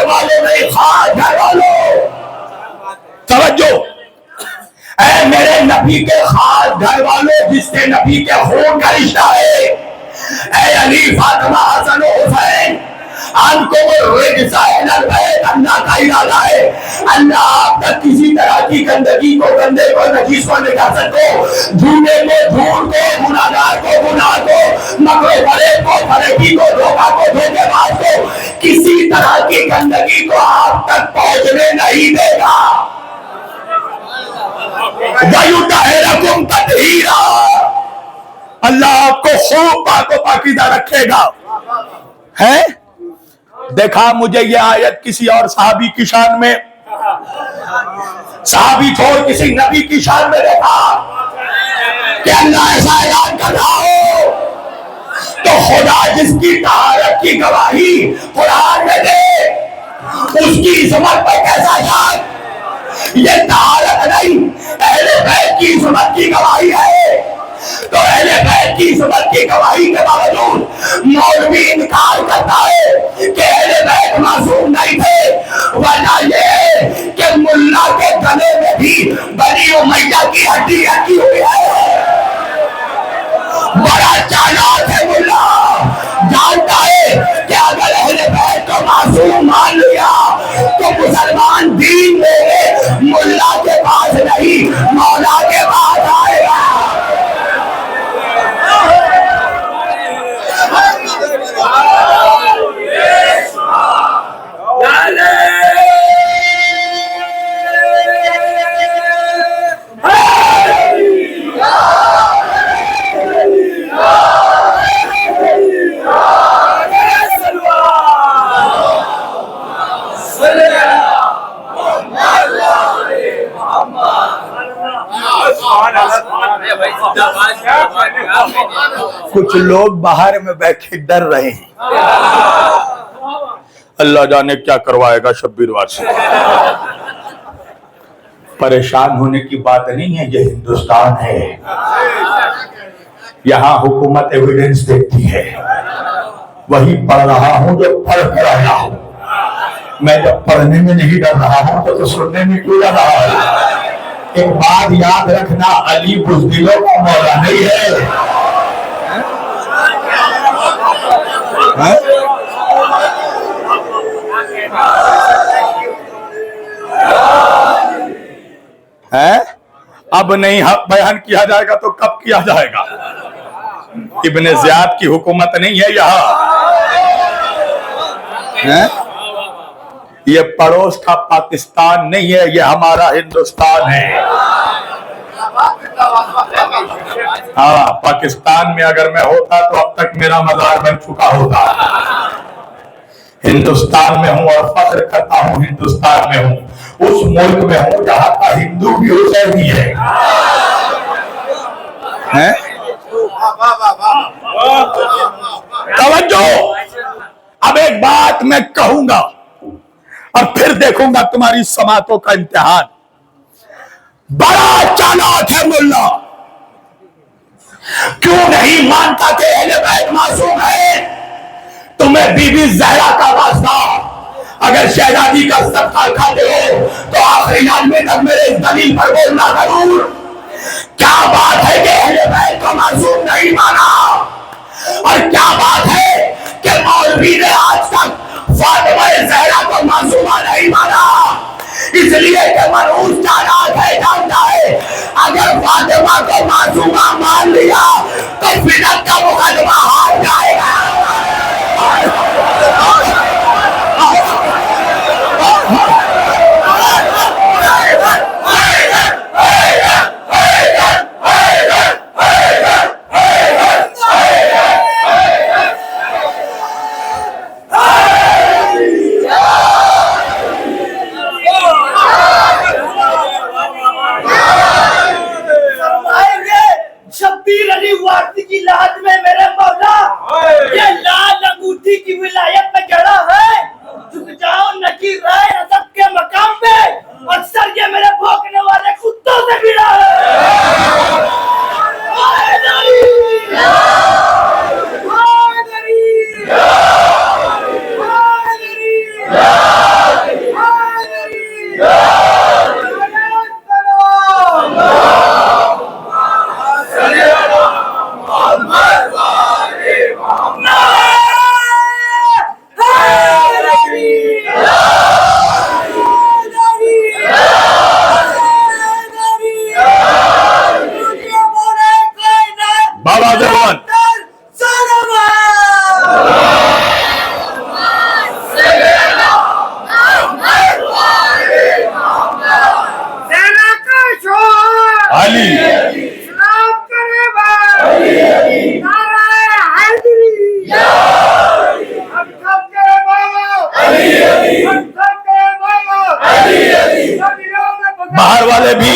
گھر والوں نہیں، خاص گھر والوں توجہ، اے میرے نبی کے خاص گھر والوں جس سے نبی کے خون کا رشتہ ہے، اے علی، فاطمہ، حسن و حسین، انکم الرجس اہل البیت، اللہ کا ارادہ ہے اللہ آپ تک کسی طرح کی گندگی کو، گندے کو، نجیس کو، نجاست کو، جھوٹے کو جھوٹ کو، گناہگار کو گناہ کو، مکر و فریب کو فریبی کو، دھوکہ کو دھوکے باز کو، کسی طرح کی گندگی کو آپ تک پہنچنے نہیں دے گا۔ وَيُطَهِّرَكُمْ تَطْهِيرًا، اللہ آپ کو خوب پاک و پاکیزہ رکھے گا۔ ہے دیکھا مجھے یہ آیت کسی اور صحابی کی شان میں، صحابی چھوڑ کسی نبی کی شان میں دیکھا کہ اللہ ایسا اعلان کر رہا ہو تو خدا جس کی طہارت کی گواہی قرآن میں دے، اس کی عظمت پر کیسا شک، یہ طہارت نہیں اہل بیت کی عظمت کی گواہی ہے، تو اہل بیت کی عظمت کی گواہی کے باوجود مولوی انکار کرتا ہے کہ اہل بیت معصوم نہیں تھے، وجہ یہ ہے کہ ملا کے گلے میں بھی بنی امیہ کی ہڈی رکھی ہوئی ہے۔ بڑا چالاک ہے ملا، جانتا ہے کہ اگر اہل بیت کو معصوم مان لیا تو مسلمان دین میں ملا کے پاس نہیں مولا کے پاس آئے گا۔ کچھ لوگ باہر میں بیٹھے ڈر رہے ہیں، اللہ جانے کیا کروائے گا شبیر وار سے۔ پریشان ہونے کی بات نہیں ہے، یہ ہندوستان ہے، یہاں حکومت ایویڈنس دیکھتی ہے، وہی پڑھ رہا ہوں جو پڑھ کر رہا ہوں، میں جب پڑھنے میں نہیں ڈر رہا ہوں تو سننے میں کیوں ڈر رہا ہوں؟ ایک بات یاد رکھنا، علی بزدلوں کا مولا نہیں ہے۔ اب نہیں حق بیان کیا جائے گا تو کب کیا جائے گا؟ ابن زیاد کی حکومت نہیں ہے یہاں، یہ پڑوس کا پاکستان نہیں ہے، یہ ہمارا ہندوستان ہے۔ ہاں، پاکستان میں اگر میں ہوتا تو اب تک میرا مزار بن چکا ہوتا۔ ہندوستان میں ہوں اور فخر کرتا ہوں ہندوستان میں ہوں، اس ملک میں ہوں جہاں کا ہندو بھی حسینی ہے۔ توجہ، اب ایک بات میں کہوں گا اور پھر دیکھوں گا تمہاری سماعتوں کا امتحان۔ بڑا چالاک ہے ملا، کیوں نہیں مانتا کہ اہل بیت معصوم ہے؟ تمہیں بی بی زہرا کا واسطہ، اگر شہزادی کا صدقہ کھاتے ہو تو آخری عالم تک میرے اس دلیل پر بولنا ضرور۔ کیا بات ہے کہ اہل بیت کو معصوم نہیں مانا، اور کیا بات ہے کہ مولوی نے آج تک فاطمہ زہرا کو معصومہ نہیں مانا؟ اس لیے کہ منحوس چالاک ہے، جانتا ہے اگر فاطمہ کو معصومہ مان لیا تو فدیت کا مقدمہ ہار جائے گا۔ شبیر علی وارثی کی لحد میں میرے مولا والے بھی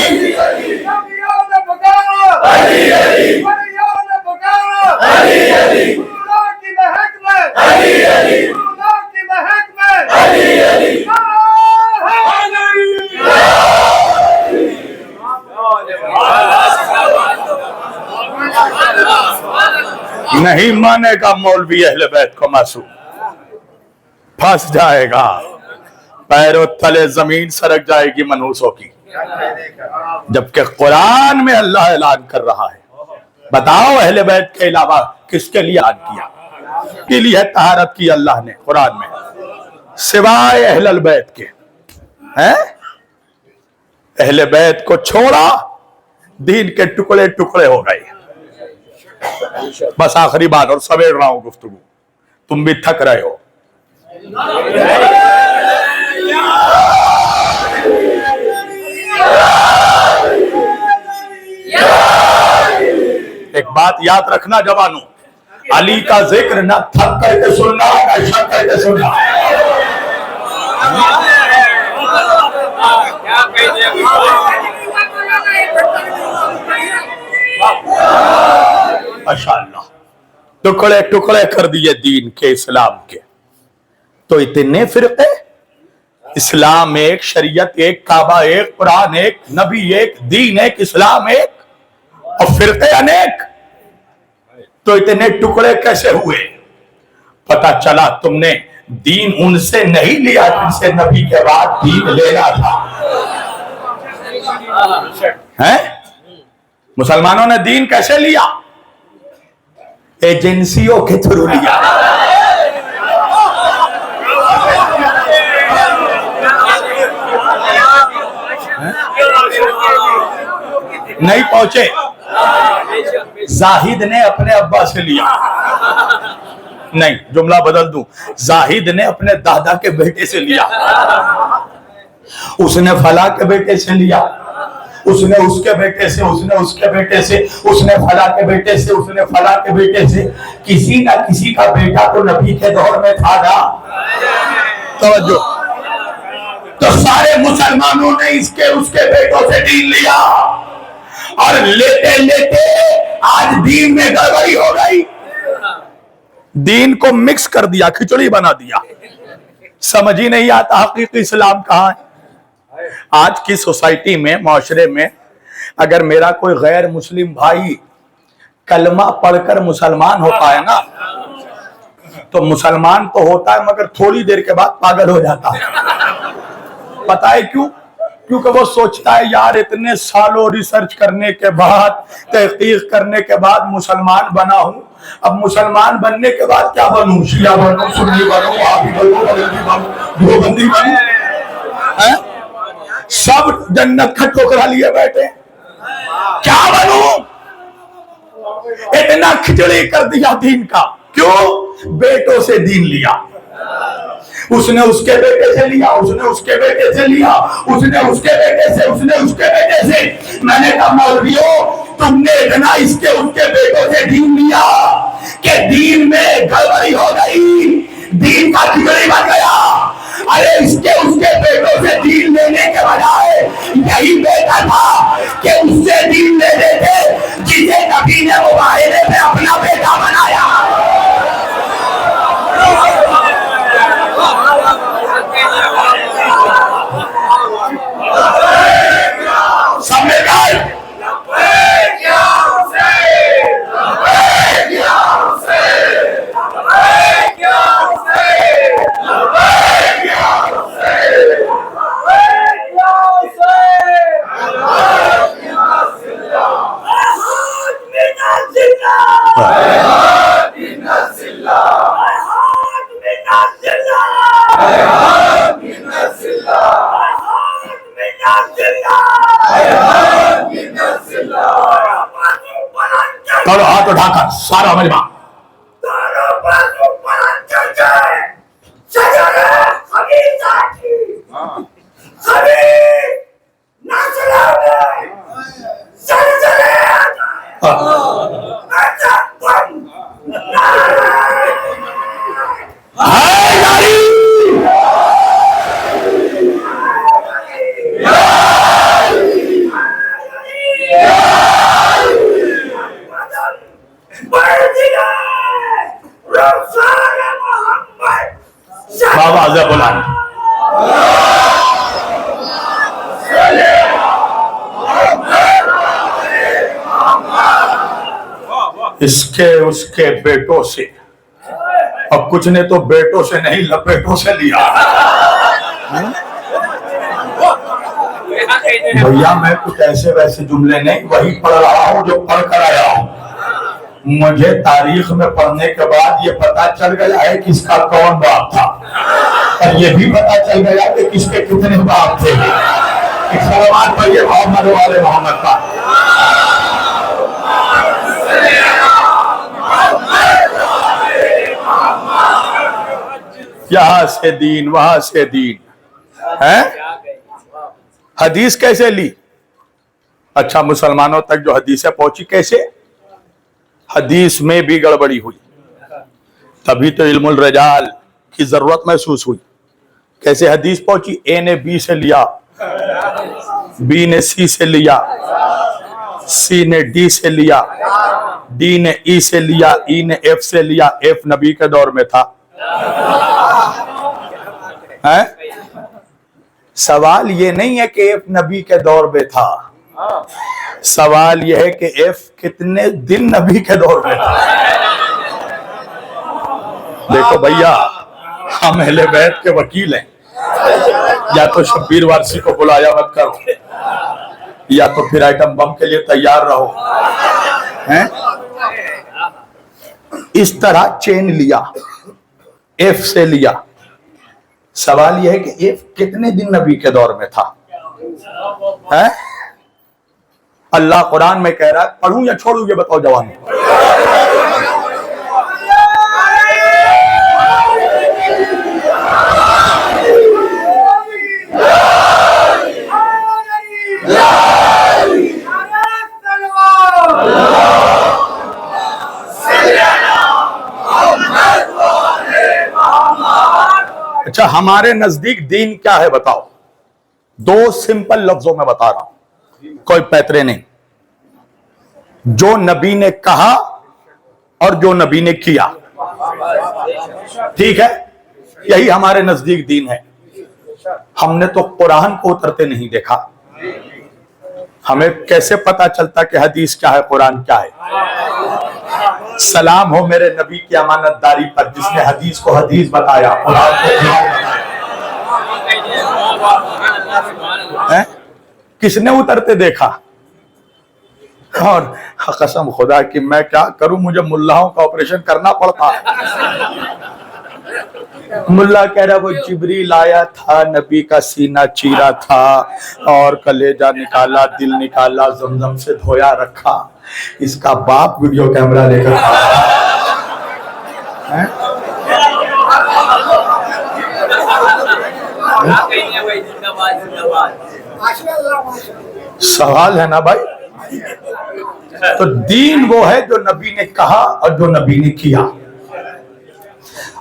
نبیوں نے پکارا علی علی، ولیوں نے پکارا علی علی، اللہ کی مہک میں علی علی، اللہ کی مہک میں علی علی، نہیں مانے گا مولوی اہل بیت کو معصوم، پھنس جائے گا، پیروں تلے زمین سرک جائے گی منحوسوں کی، جبکہ قرآن میں اللہ اعلان کر رہا ہے۔ بتاؤ اہل بیت کے علاوہ کس کے لیے اعلان کیا؟ کے لیے طہارت کی اللہ نے قرآن میں، سوائے اہل البیت کے۔ اہل بیت کو چھوڑا، دین کے ٹکڑے ٹکڑے ہو گئے۔ بس آخری بات اور سمیٹ رہا ہوں گفتگو، تم بھی تھک رہے ہو۔ ایک بات یاد رکھنا جوانوں، علی کا ذکر نہ تھک کر کے سننا، نہ شک کر کے سننا۔ ماشاءاللہ، ٹکڑے ٹکڑے کر دیے دین کے، اسلام کے۔ تو اتنے فرقے، اسلام ایک، شریعت ایک، کعبہ ایک، قرآن ایک، نبی ایک، دین ایک، اسلام ایک، اور فرقے انیک، تو اتنے ٹکڑے کیسے ہوئے؟ پتا چلا تم نے دین ان سے نہیں لیا جن سے نبی کے بعد دین لینا تھا۔ مسلمانوں نے دین کیسے لیا؟ ایجنسیوں کے تھرو لیا۔ نہیں پہنچے، زاہد نے اپنے ابا سے لیا، نہیں جملہ بدل دوں، زاہد نے اپنے دادا کے بیٹے سے لیا، اس نے فلاں کے بیٹے سے لیا، اس نے اس کے بیٹے سے، اس نے اس کے بیٹے سے، اس نے فلاں کے بیٹے سے، اس نے فلاں کے بیٹے سے، کسی نہ کسی کا بیٹا تو نبی کے دور میں تھا نا۔ توجہ، تو سارے مسلمانوں نے اس کے بیٹوں سے دین لیا، اور لیتے لیتے آج دین میں گڑبڑی ہو گئی، دین کو مکس کر دیا، کھچڑی بنا دیا، سمجھ ہی نہیں آتا حقیقی اسلام کہاں ہے۔ آج کی سوسائٹی میں، معاشرے میں، اگر میرا کوئی غیر مسلم بھائی کلمہ پڑھ کر مسلمان ہوتا ہے نا، تو مسلمان تو ہوتا ہے مگر تھوڑی دیر کے بعد پاگل ہو جاتا ہے۔ پتہ ہے کیوں؟ کیونکہ وہ سوچتا ہے یار اتنے سالوں ریسرچ کرنے کے بعد، تحقیق کرنے کے بعد مسلمان بنا ہوں، اب مسلمان بننے کے بعد کیا بنوں؟ شیعہ بنوں، سنی بنوں، وہابی بنوں، بریلوی بنوں، دیوبندی بنوں؟ سب جنت کا ٹھوکرا لیے بیٹھے، کیا بنوں؟ اتنا کھچڑی کر دیا دین کا، کیوں؟ بیٹوں سے دین لیا، اس نے اس کے بیٹے سے لیا، اس نے اس کے بیٹے سے لیا، اس نے اس کے بیٹے سے، اس نے اس کے بیٹے سے۔ میں نے کہا مولویوں، تم نے اتنا اس کے بیٹوں سے دین لیا کہ دین میں گڑبڑی ہو گئی، دین کا کھچڑی بن گیا۔ ارے اس کے بیٹوں سے دین لینے کے بجائے یہی بیٹا تھا کہ اس سے دین لینے تھے جسے نبی نے مباہلے میں اپنا بیٹا بنایا۔ سب میں گائے کرو ہاتھ اٹھا کر سارا مجمع اس کے اس کے بیٹوں سے، اب کچھ نے تو بیٹوں سے نہیں لپیٹوں سے لیا. بھیا میں کچھ ایسے ویسے جملے نہیں، وہی پڑھ رہا ہوں جو پڑھ کر آیا ہوں. مجھے تاریخ میں پڑھنے کے بعد یہ پتا چل گیا ہے کس کا کون باپ تھا، اور یہ بھی پتا چل گیا کہ کس کے کتنے باپ تھے. ایک سلوات پڑھیے محمد والے محمد کا. یہاں سے دین وہاں سے دین ہے. حدیث کیسے لی؟ اچھا، مسلمانوں تک جو حدیثیں پہنچی کیسے؟ حدیث میں بھی گڑبڑی ہوئی، تبھی تو علم الرجال کی ضرورت محسوس ہوئی. کیسے حدیث پہنچی؟ اے نے بی سے لیا، بی نے سی سے لیا، سی نے ڈی سے لیا، ڈی نے ای سے لیا، ای نے ایف سے لیا. ایف نبی کے دور میں تھا. سوال یہ نہیں ہے کہ ایف نبی کے دور میں تھا، سوال یہ ہے کہ ایف کتنے دن نبی کے دور میں تھا. دیکھو بھیا، ہم اہل بیت کے وکیل ہیں. یا تو شبیر وارسی کو بلایا مت کرو، یا تو پھر آئٹم بم کے لیے تیار رہو. اس طرح چین لیا، ایف سے لیا. سوال یہ ہے کہ ایف کتنے دن نبی کے دور میں تھا؟ اللہ قرآن میں کہہ رہا ہے، پڑھوں یا چھوڑوں یہ بتاؤ جوان. اچھا، ہمارے نزدیک دین کیا ہے بتاؤ؟ دو سمپل لفظوں میں بتا رہا ہوں، کوئی پیترے نہیں. جو نبی نے کہا اور جو نبی نے کیا، ٹھیک ہے؟ یہی ہمارے نزدیک دین ہے. ہم نے تو قرآن کو اترتے نہیں دیکھا، ہمیں کیسے پتا چلتا کہ حدیث کیا ہے قرآن کیا ہے؟ سلام ہو میرے نبی کی امانت داری پر جس نے حدیث کو حدیث بتایا، قرآن کو قرآن بتایا. کس نے اترتے دیکھا؟ اور قسم خدا کی میں کیا کروں، مجھے ملاؤں کا آپریشن کرنا پڑتا. ملا کہہ رہا وہ جبریل آیا تھا، نبی کا سینہ چیرا تھا اور کلیجہ نکالا، دل نکالا، زمزم سے دھویا رکھا. اس کا باپ ویڈیو کیمرہ لے کر سوال ہے نا بھائی. تو دین وہ ہے جو نبی نے کہا اور جو نبی نے کیا.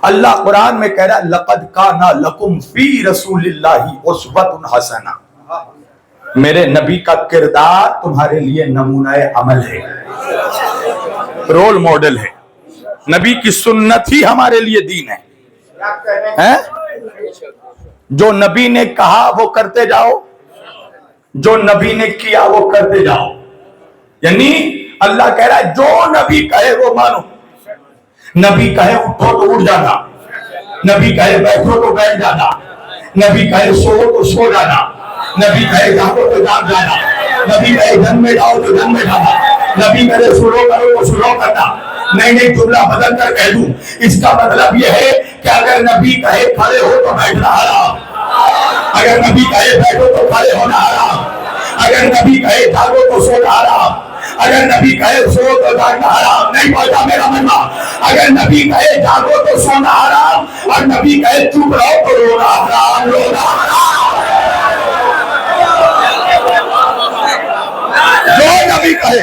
اللہ قرآن میں کہہ رہا ہے لَقَدْ كَانَ لَكُمْ فِي رَسُولِ اللَّهِ أُسْوَةٌ حَسَنَةٌ. میرے نبی کا کردار تمہارے لیے نمونہ عمل ہے، رول ماڈل ہے. نبی کی سنت ہی ہمارے لیے دین ہے. جو نبی نے کہا وہ کرتے جاؤ، جو نبی نے کیا وہ کرتے جاؤ. یعنی اللہ کہہ رہا ہے جو نبی کہے وہ مانو. نبی کہے اٹھو تو اٹھ جانا، نبی کہے بیٹھو تو بیٹھ جانا، نبی کہے سو تو سو جانا، نبی کہے جاگو تو جاگ جانا، نبی کہے دھن میں جاؤ تو دھن میں جانا، نبی کہے سلو کرو تو سلو کرنا. نہیں جملہ بدل کر کہہ دوں، اس کا مطلب یہ ہے کہ اگر نبی کہے کھڑے ہو تو بیٹھنا حرام، اگر نبی کہے بیٹھو تو کھڑے ہونا حرام، اگر نبی کہے جاگو تو سونا حرام، اگر نبی کہے سو تو جاگنا حرام. نہیں پہنچا میرا منہ. اگر نبی کہے جاگو تو سونا حرام، اور نبی کہے چپ رہو تو رونا حرام، رونا حرام. جو نبی کہے.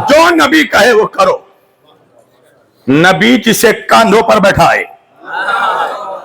جو نبی کہے وہ کرو. نبی جسے کاندھوں پر بیٹھائے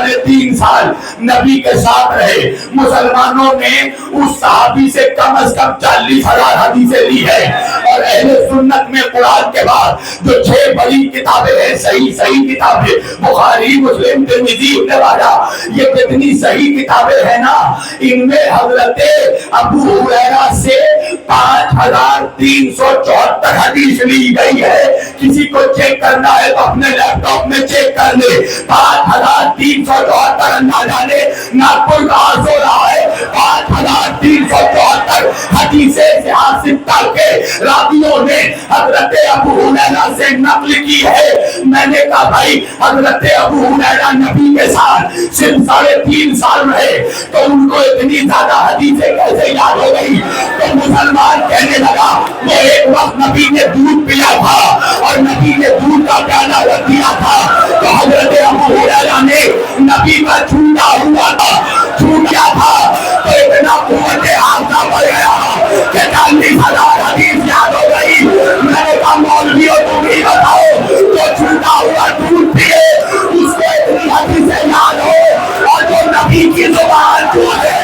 3.5 سال نبی کے ساتھ رہے. مسلمانوں نے اس صحابی سے کم از کم 40,000 حدیثیں لی ہے. اور اہل سنت میں قرآن کے بعد جو 6 بڑی کتابیں ہیں, صحیح کتابیں, بخاری, مسلم, ترمذی, ابن ماجہ, یہ کتنی صحیح کتابیں ہیں نا, ان میں حضرت ابو ہریرہ سے 5,374 حدیث لی گئی ہے. کسی کو چیک کرنا ہے تو اپنے لیپ ٹاپ میں چیک کر لے. 5,374 اندازہ لے ناگپور کہاں سو رہا ہے. 5,374 حدیثیں ستہ کے راویوں نے حضرت ابو ہریرہ سے نقل کی ہے. میں نے کہا بھائی حضرت ابو ہریرہ نبی کے ساتھ صرف 3.5 سال رہے تو ان کو اتنی زیادہ حدیثیں کیسے یاد ہو گئی. تو مسلمان کہنے لگا وہ ایک وقت نبی نے دودھ پیا تھا اور نبی نے دودھ کا پیالہ رکھ دیا تھا. تو حضرت ابو ہریرہ نے نبی کا چھوٹا ہوا تھا, چھوٹ گیا تھا تو اتنا قوت حافظہ بڑھ گیا کہ 40,000 حدیث یاد ہو گئی. میں نے کہا مولویوں تم ہی بتاؤ جو چھوٹا ہوا دودھ پیے اس کو اتنی حدیثیں یاد ہو اور جو نبی کی زبان چھوٹے.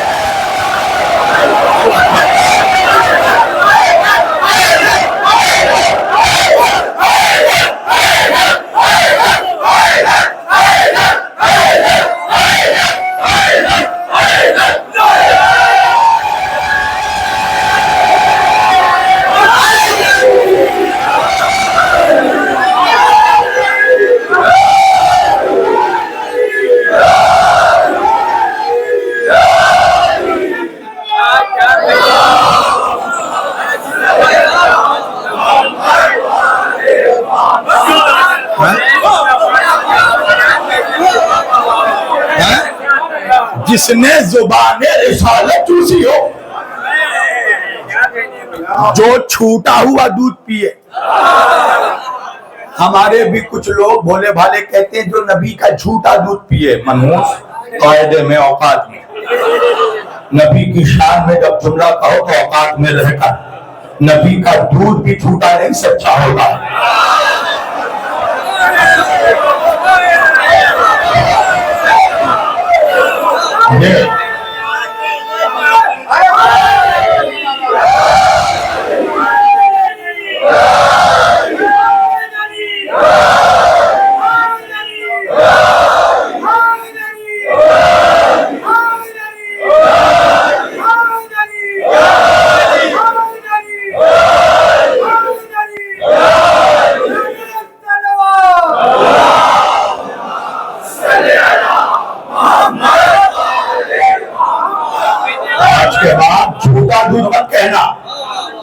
جس نے زبان رسالت چوسی ہو, جو چھوٹا ہوا دودھ پیے. ہمارے بھی کچھ لوگ بھولے بھالے کہتے ہیں جو نبی کا جھوٹا دودھ پیے. منحوس قاعدے میں اوقات میں نبی کی شان میں جب جملہ کہو تو اوقات میں رہ کر نبی کا دودھ بھی جھوٹا نہیں سچا ہوگا.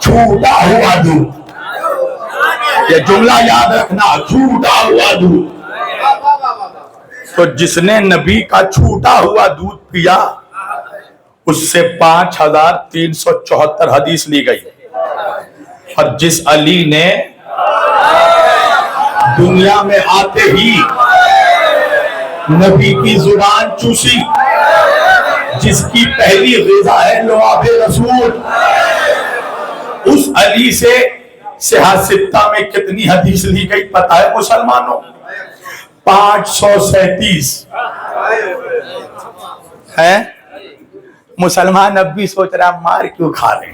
چھوٹا ہوا دودھ, یہ جملہ یاد رکھنا, چھوٹا ہوا دودھ. تو جس نے نبی کا چھوٹا ہوا دودھ پیا اس سے 5,374 حدیث لی گئی. اور جس علی نے دنیا میں آتے ہی نبی کی زبان چوسی, جس کی پہلی غذا ہے لعاب رسول, اس علی سے صحاح ستہ میں کتنی حدیث لی گئی پتہ ہے مسلمانوں؟ 537 ہے. مسلمان اب بھی سوچ رہا مار کیوں کھا رہے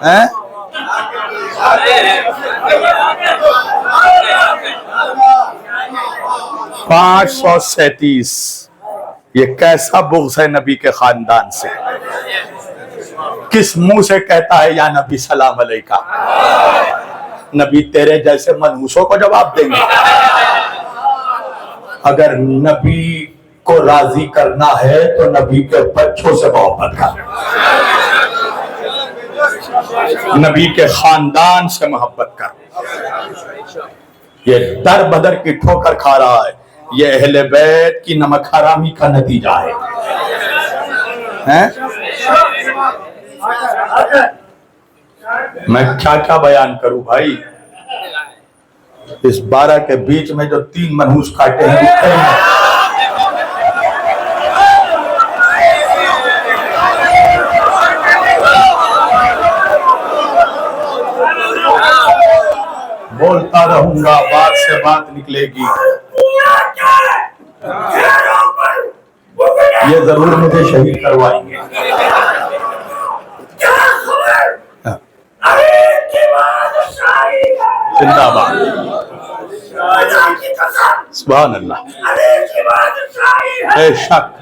ہیں. 537 یہ کیسا بغض ہے نبی کے خاندان سے. کس منہ سے کہتا ہے یا نبی سلام علیکہ. نبی تیرے جیسے منحوسوں کو جواب دیں گے. اگر نبی کو راضی کرنا ہے تو نبی کے بچوں سے محبت کر, نبی کے خاندان سے محبت کر. یہ در بدر کی ٹھوکر کھا رہا ہے. یہ اہل بیت کی نمک حرامی کا نتیجہ ہے. میں کیا بیان کروں بھائی. اس 12 کے بیچ میں جو 3 منحوس کاٹے ہیں بولتا رہوں گا, بات سے بات نکلے گی. یہ ضرور مجھے شہید کروائیں گے. زندہ باد. سبحان اللہ. بے شک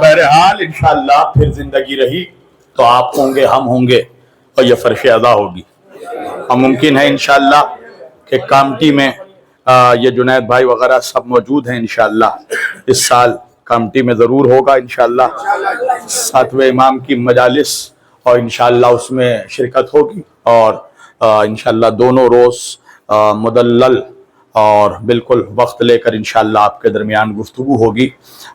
بہرحال انشاءاللہ پھر زندگی رہی تو آپ ہوں گے، ہم ہوں گے، اور یہ فرش ادا ہوگی. اور ممکن ہے انشاءاللہ کہ کامٹی میں یہ جنید بھائی وغیرہ سب موجود ہیں. انشاءاللہ اس سال کامٹی میں ضرور ہوگا انشاءاللہ 7ویں امام کی مجالس، اور انشاءاللہ اس میں شرکت ہوگی. اور انشاءاللہ دونوں روز مدلل اور بالکل وقت لے کر انشاءاللہ آپ کے درمیان گفتگو ہوگی.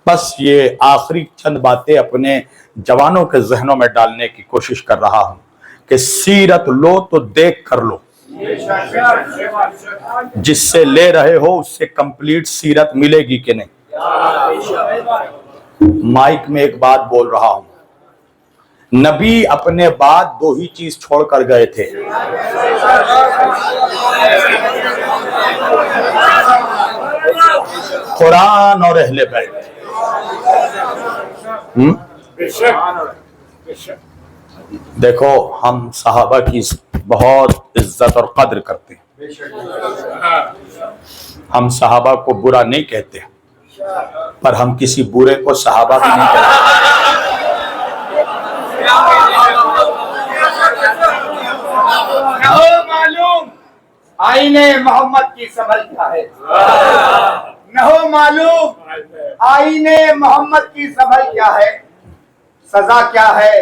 بس یہ آخری چند باتیں اپنے جوانوں کے ذہنوں میں ڈالنے کی کوشش کر رہا ہوں کہ سیرت لو تو دیکھ کر لو. جس سے لے رہے ہو اس سے کمپلیٹ سیرت ملے گی کہ نہیں. مائک میں ایک بات بول رہا ہوں، نبی اپنے بعد 2 ہی چیز چھوڑ کر گئے تھے. قرآن اور اہل بیت. دیکھو ہم صحابہ کی بہت عزت اور قدر کرتے ہیں. ہم صحابہ کو برا نہیں کہتے، پر ہم کسی برے کو صحابہ بھی نہیں کہتے. نہ ہو معلوم آئینے محمد کی سبل کیا ہے، نہ ہو معلوم آئینے محمد کی سبل کیا ہے. سزا کیا ہے،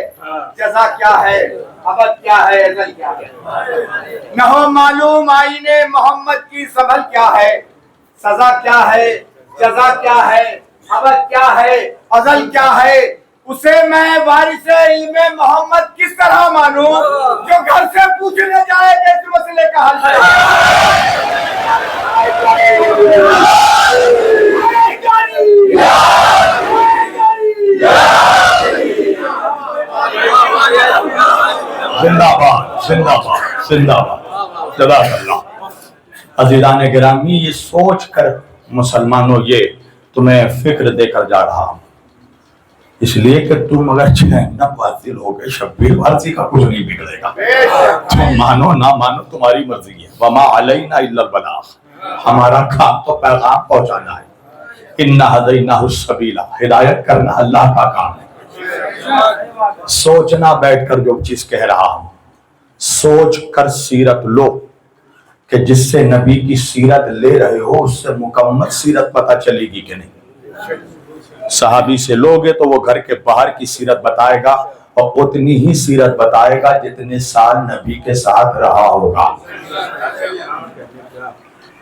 جزا کیا ہے، ابد کیا ہے، ازل کیا ہے. نہ ہو معلوم آئینے محمد کی سبل کیا ہے. سزا کیا ہے، جزا کیا ہے، ابد کیا ہے، ازل کیا ہے. اسے میں وارث علم محمد کس طرح مانوں جو گھر سے پوچھنے جائے کہ اس مسئلے کا حل ہے. زندہ باد، زندہ باد، زندہ باد. جزاک اللہ. عزیزان گرامی، یہ سوچ کر مسلمانوں یہ تمہیں فکر دے کر جا رہا ہوں، اس لیے کہ تم اگر چہنہ باطل ہو گئے، شبیر وارثی کا کچھ نہیں بگڑے گا. تم مانو نہ مانو تمہاری مرضی ہے. وما علینا الا البلاغ. ہمارا کام تو پیغام پہنچانا ہے. انا ہدیناہ السبیل. ہدایت کرنا اللہ کا کام ہے. سوچنا بیٹھ کر جو چیز کہہ رہا ہوں، سوچ کر سیرت لو کہ جس سے نبی کی سیرت لے رہے ہو اس سے مکمل سیرت پتہ چلے گی کہ نہیں. صحابی سے لوگے تو وہ گھر کے باہر کی سیرت بتائے گا، اور اتنی ہی سیرت بتائے گا جتنے سال نبی کے ساتھ رہا ہوگا.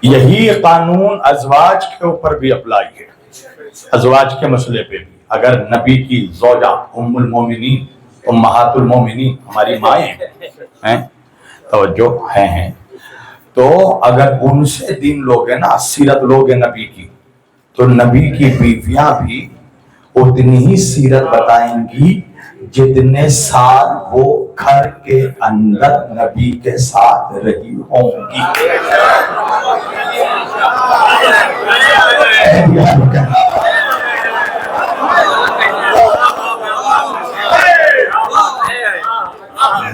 یہی قانون ازواج کے اوپر بھی اپلائی ہے. ازواج کے مسئلے پہ بھی اگر نبی کی زوجہ ام المومنین، امہات المومنین ہماری مائیں ہیں، توجہ ہیں، تو اگر ان سے دین لوگے نا، سیرت لوگے نبی کی، تو نبی کی بیویاں بھی اتنی ہی سیرت بتائیں گی جتنے سال وہ گھر کے اندر نبی کے ساتھ رہی ہوں گی.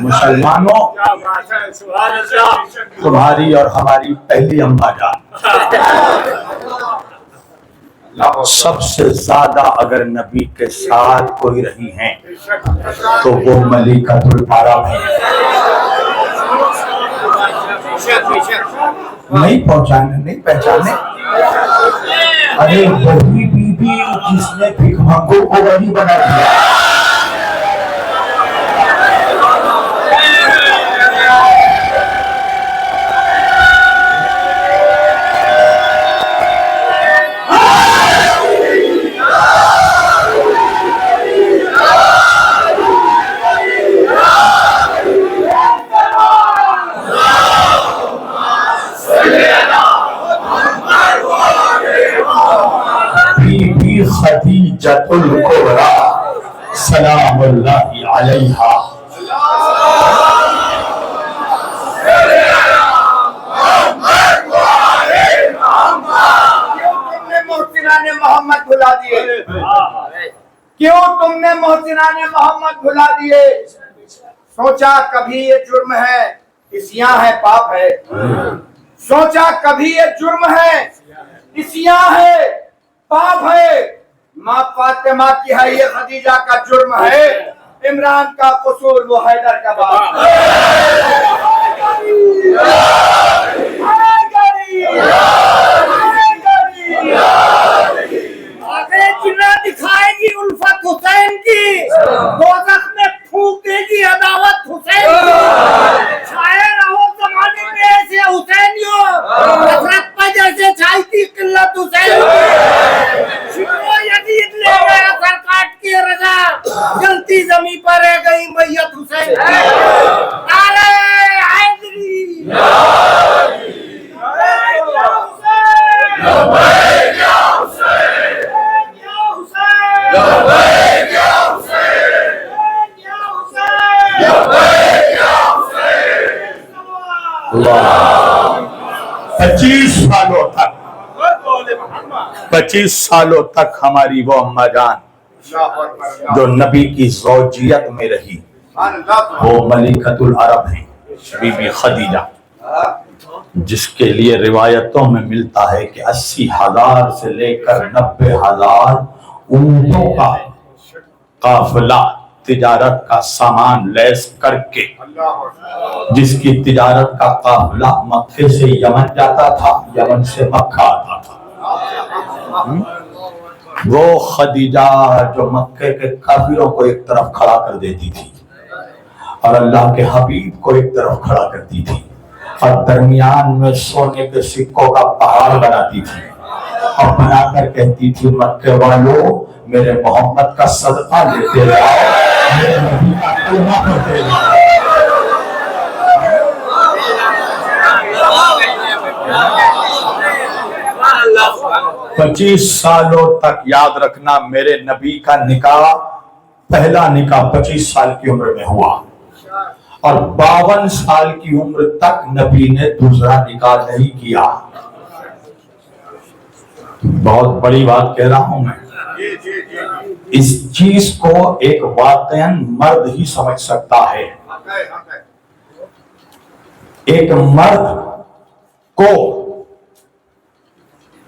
مسلمانوں، تمہاری اور ہماری پہلی اماں جان سب سے زیادہ اگر نبی کے ساتھ کوئی رہی ہیں تو وہ ملکۃ العرب ہے. نہیں پہچانے. ارے وہی بی بی جس نے بھیک مانگوں کو ولی بنا دیا. خدیجۃ الکبریٰ سلام اللہ علیہا. محمد بھلا دیے؟ کیوں تم نے محسنان محمد بھلا دیے؟ سوچا کبھی یہ جرم ہے، عصیاں ہے، پاپ ہے؟ سوچا کبھی یہ جرم ہے، عصیاں ہے، پاپ ہے؟ ماں فاطمہ کی ہے یہ خدیجہ کا جرم ہے، عمران کا قصور وہ حیدر کا باپ. جنہ دکھائے گی الفت حسین کی، دوزخ میں پھونکے گی عداوت حسین کی. چھائے رہو زمانے میں ایسے حسینیوں، کثرت پہ جیسے چھائی تھی قلت حسین کی. شکو یزید لے گیا سر کاٹ کے رضا، جلتی زمین پر رہ گئی میت حسین کی. نعرہ حیدری، پچیس سالوں تک ہماری وہ اماں جان جو نبی کی زوجیت میں رہی وہ ملکۃ العرب ہیں، بی بی خدیجہ، جس کے لیے روایتوں میں ملتا ہے کہ 80,000 سے لے کر 90,000 اونٹوں کا قافلہ تجارت کا سامان لیس کر کے، جس کی تجارت کا قافلہ مکے سے یمن جاتا تھا، یمن سے مکہ آتا تھا. وہ خدیجہ جو مکے کے کافروں کو ایک طرف کھڑا کر دیتی تھی اور اللہ کے حبیب کو ایک طرف کھڑا کرتی تھی، اور درمیان میں سونے کے سکوں کا پہاڑ بناتی تھی، اور بنا کر کہتی تھی مکے والوں میرے محمد کا صدقہ لیتے جاؤ، میرے نبی کا کلمہ پڑھتے جاؤ. 25 سالوں تک یاد رکھنا میرے نبی کا نکاح، پہلا نکاح 25 سال کی عمر میں ہوا، اور 52 سال کی عمر تک نبی نے دوسرا نکاح نہیں کیا. بہت بڑی بات کہہ رہا ہوں میں. اس چیز کو ایک واقعاً مرد ہی سمجھ سکتا ہے. ایک مرد کو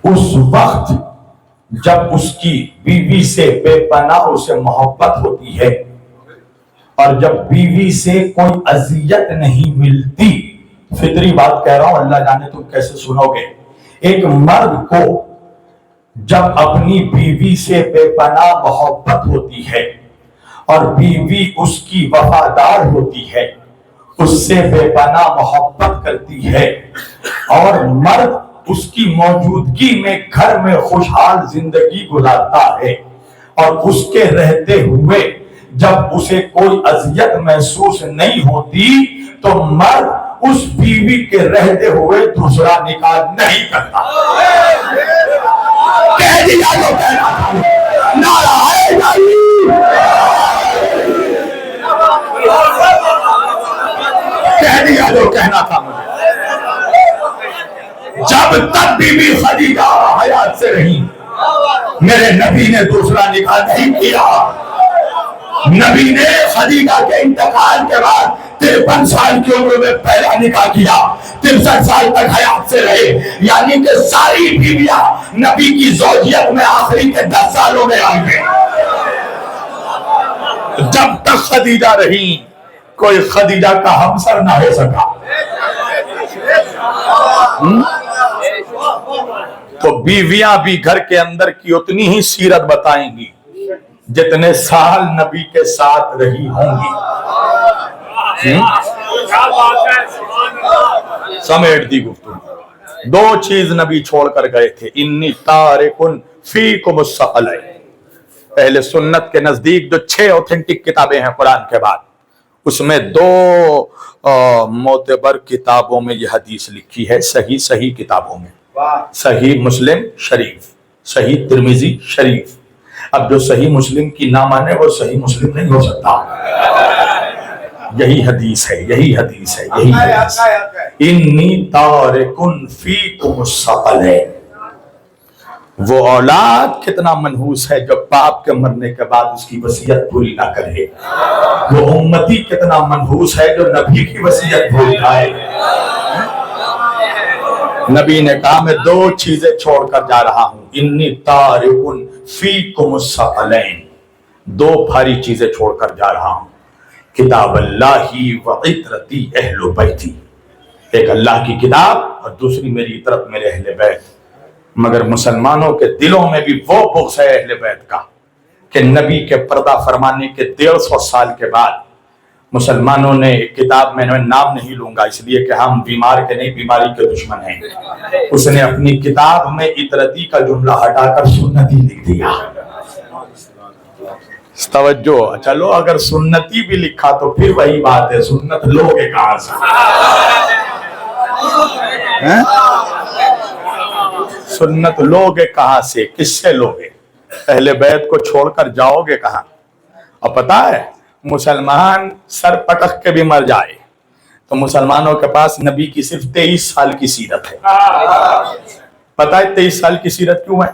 اس وقت جب اس کی بیوی سے بے پناہ اسے محبت ہوتی ہے، اور جب بیوی سے کوئی اذیت نہیں ملتی، فطری بات کہہ رہا ہوں، اللہ جانے تم کیسے سنو گے. ایک مرد کو جب اپنی بیوی سے بے پناہ محبت ہوتی ہے اور بیوی اس کی وفادار ہوتی ہے، اس سے بے پناہ محبت کرتی ہے، اور مرد اس کی موجودگی میں گھر میں خوشحال زندگی گزارتا ہے، اور اس کے رہتے ہوئے جب اسے کوئی اذیت محسوس نہیں ہوتی، تو مرد اس بیوی کے رہتے ہوئے دوسرا نکاح نہیں کرتا. کہہ دیا تو کہنا نعرہ حیدری. کہہ دیا جو کہنا تھا مجھے. جب تک بی بی خدیجہ حیات سے رہی میرے نبی نے دوسرا نکاح نہیں کیا. نبی نے خدیجہ کے انتقال کے بعد 53 سال کی عمر میں پہلا نکاح کیا, 63 سال تک حیات سے رہے, یعنی کہ ساری بیویاں نبی کی زوجیت میں آخری کے 10 سالوں میں آئی ہیں. جب تک خدیجہ رہی کوئی خدیجہ کا ہمسر نہ ہو سکا. تو بیویاں بھی گھر کے اندر کی اتنی ہی سیرت بتائیں گی جتنے سال نبی کے ساتھ رہی ہوں گی. سمیٹ دی گفتگو. 2 چیز نبی چھوڑ کر گئے تھے. انی تارکن فیکم الثقلین. اہل سنت کے نزدیک جو 6 اوتھینٹک کتابیں ہیں قرآن کے بعد, اس میں 2 معتبر کتابوں میں یہ حدیث لکھی ہے, صحیح کتابوں میں. صحیح مسلم شریف, صحیح ترمذی شریف. اب جو صحیح مسلم کی نہ مانے وہ صحیح مسلم نہیں ہو سکتا. یہی حدیث ہے. انی تارکن فیکم الثقلین. وہ اولاد کتنا منحوس ہے جو باپ کے مرنے کے بعد اس کی وصیت پوری نہ کرے. وہ امتی کتنا منحوس ہے جو نبی کی وصیت بھول جائے. نبی نے کہا میں 2 چیزیں چھوڑ کر جا رہا ہوں. انی تارکن فیکم الثقلین. 2 بھاری چیزیں چھوڑ کر جا رہا ہوں. کتاب اللہ و عطرتی اہل بیتی. ایک اللہ کی کتاب اور دوسری میری عطرت میرے اہل بیت. مگر مسلمانوں کے دلوں میں بھی وہ بغض ہے اہل بیت کا کہ نبی کے پردہ فرمانے کے 150 سال کے بعد مسلمانوں نے ایک کتاب, میں نام نہیں لوں گا اس لیے کہ ہم بیمار کے نہیں بیماری کے دشمن ہیں, اس نے اپنی کتاب میں عطرتی کا جملہ ہٹا کر سنتی لکھ دیا. توجہ. چلو اگر سنتی بھی لکھا تو پھر وہی بات ہے, سنت لوگ کہاں سے؟ سنت لوگ کہاں سے, کس سے لوگ؟ اہل بیت کو چھوڑ کر جاؤ گے کہاں؟ اور پتہ ہے مسلمان سر پٹک کے بھی مر جائے تو مسلمانوں کے پاس نبی کی صرف 23 سال کی سیرت ہے. پتہ ہے 23 سال کی سیرت کیوں ہے؟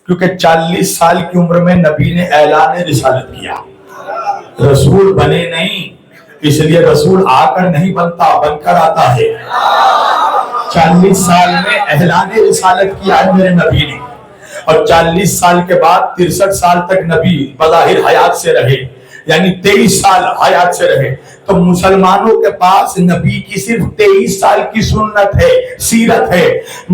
کیونکہ 40 سال کی عمر میں نبی نے اعلان رسالت کیا. رسول بنے نہیں, اس لیے رسول آ کر نہیں بنتا, بن کر آتا ہے. 40 سال میں اعلان رسالت کیا ہے میرے نبی نے, اور 40 سال کے بعد 63 سال تک نبی بظاہر حیات سے رہے, یعنی 23 سال حیات سے رہے. تو مسلمانوں کے پاس نبی کی صرف 23 سال کی سنت ہے, سیرت ہے,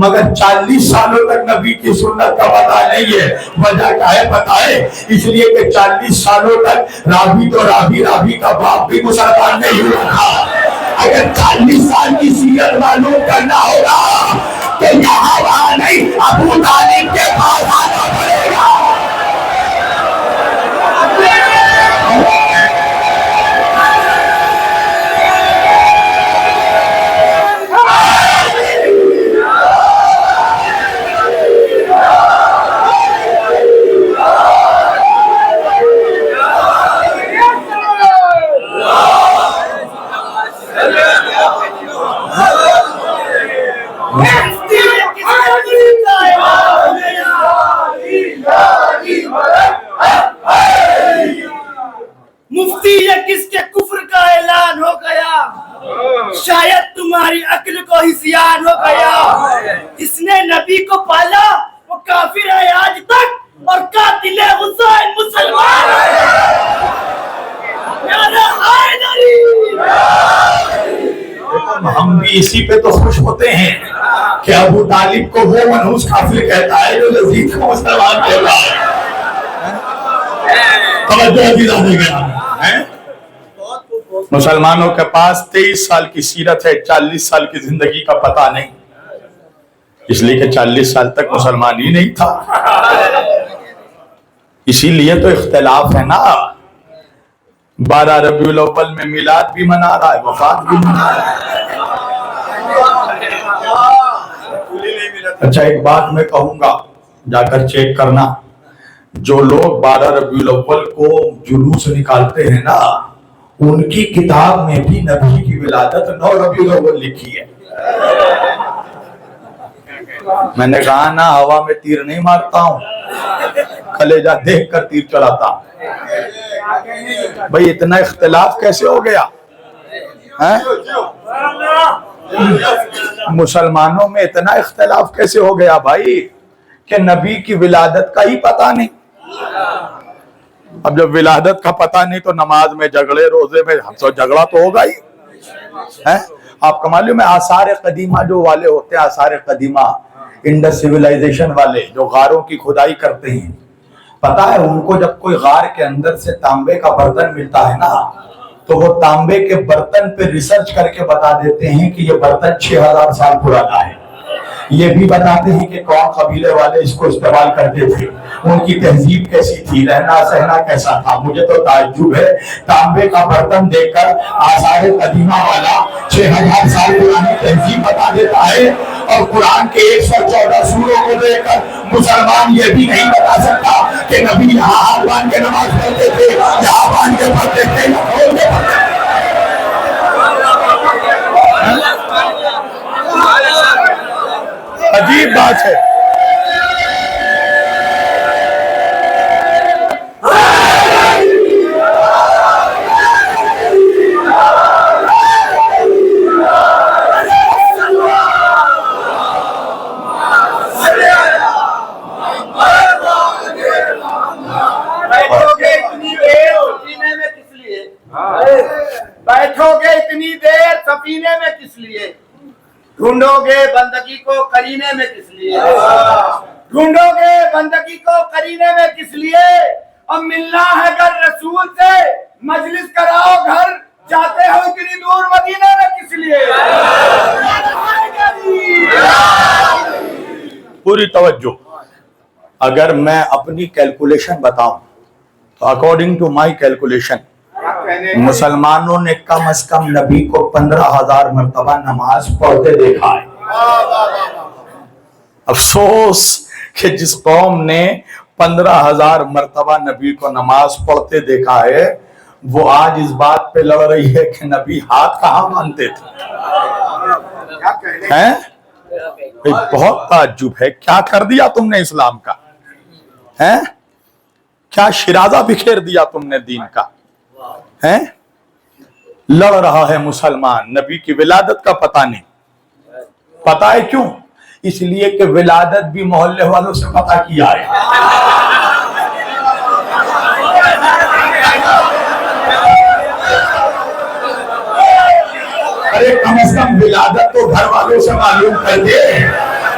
مگر 40 سالوں تک نبی کی سنت کا پتہ نہیں ہے. وجہ کیا ہے پتہ ہے؟ اس لیے کہ 40 سالوں تک راوی تو راوی کا باپ بھی مسلمان نہیں ہوا تھا. اگر 40 سال کی سیرت معلوم کرنا ہوگا تو یہاں وہاں نہیں, ابو طالب کے پاس آنا پڑے گا. مفتی یہ کس کے کفر کا اعلان ہو گیا؟ شاید تمہاری عقل کو ہسیان ہو گیا. اس نے نبی کو پالا وہ کافر ہے آج تک, اور قاتل حسین مسلمان ہے. ہم بھی اسی پہ تو خوش ہوتے ہیں کہ ابو طالب کو وہ منحوس کافر کہتا ہے جو یزید کو مسلمان کہتا ہے. توجہ دلا دے گا. مسلمانوں کے پاس 23 سال کی سیرت ہے, 40 سال کی زندگی کا پتہ نہیں, اس لیے کہ 40 سال تک مسلمان ہی نہیں تھا. اسی لیے تو اختلاف ہے نا. 12 ربیع الاول میں میلاد بھی منا رہا ہے, وفات بھی منا رہا ہے. اچھا ایک بات میں کہوں گا, جا کر چیک کرنا, جو لوگ 12 ربیع الاول کو جلوس نکالتے ہیں نا, ان کی کتاب میں بھی نبی کی ولادت 9 ربیع الاول لکھی ہے. میں نے کہا نا ہوا میں تیر نہیں مارتا ہوں, کلیجہ دیکھ کر تیر چلاتا ہوں. بھئی اتنا اختلاف کیسے ہو گیا؟ مسلمانوں میں اتنا اختلاف کیسے ہو گیا بھائی کہ نبی کی ولادت کا ہی پتہ نہیں. اب جب ولادت کا پتہ نہیں تو نماز میں جھگڑے, روزے میں ہم سب جھگڑا تو ہوگا ہی. آپ کا معلوم ہے آثار قدیمہ جو والے ہوتے ہیں, آثار قدیمہ انڈس سیولائزیشن والے جو غاروں کی کھدائی کرتے ہیں, پتہ ہے ان کو جب کوئی غار کے اندر سے تانبے کا برتن ملتا ہے نا تو وہ تانبے کے برتن پہ ریسرچ کر کے بتا دیتے ہیں کہ یہ برتن 6000 سال پرانا ہے. یہ بھی بتاتے ہیں کہ کون قبیلے والے اس کو استعمال کرتے تھے, ان کی تہذیب کیسی تھی, رہنا سہنا کیسا تھا. مجھے تو تعجب ہے تانبے کا برتن دیکھ کر آثار قدیمہ والا 6000 سال پرانی تہذیب بتا دیتا ہے, اور قرآن کے 114 سوروں کو دیکھ کر مسلمان یہ بھی نہیں بتا سکتا کہ نبی یہاں ہاتھ باندھ کے نماز پڑھتے تھے, یہاں باندھ کے پڑھتے تھے, یا کھول کے پڑھتے تھے. عجیب بات ہے. بیٹھو گے اتنی دیر سفینے میں کس لیے؟ ڈھونڈو گے بندگی کو قرینے میں کس لیے؟ ڈھونڈو گے بندگی کو قرینے میں کس لیے؟ اب ملنا ہے گر رسول سے, مجلس کراؤ گھر, جاتے ہو اتنی دور مدینے میں کس لیے؟ پوری توجہ. اگر میں اپنی کیلکولیشن بتاؤں تو اکارڈنگ ٹو مائی کیلکولیشن مسلمانوں نے کم از کم نبی کو 15,000 مرتبہ نماز پڑھتے دیکھا ہے. افسوس کہ جس قوم نے 15,000 مرتبہ نبی کو نماز پڑھتے دیکھا ہے وہ آج اس بات پہ لڑ رہی ہے کہ نبی ہاتھ کہاں مانتے تھے. بہت تعجب ہے, کیا کر دیا تم نے اسلام کا, کیا شرازہ بکھیر دیا تم نے دین کا. لڑ رہا ہے مسلمان, نبی کی ولادت کا پتہ نہیں. پتہ ہے کیوں؟ اس لیے کہ ولادت بھی محلے والوں سے پتہ کیا ہے. ارے کم از کم ولادت تو گھر والوں سے معلوم کر دے.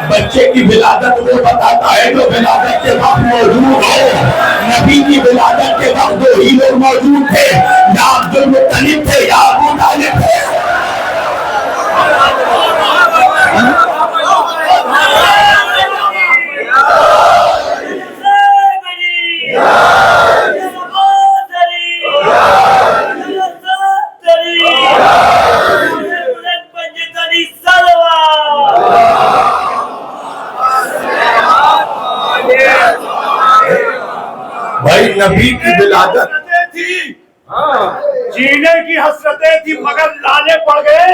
بچے کی ولادت وہ بتاتا ہے جو ولادت کے وقت موجود ہو. نبی کی ولادت کے وقت 2 ہی لوگ موجود تھے, یا عبد المطلب تھے یا ابو طالب تھے. بھائی نبی کی ولادت تھی, جینے کی حسرتیں تھی مگر لانے پڑ گئے,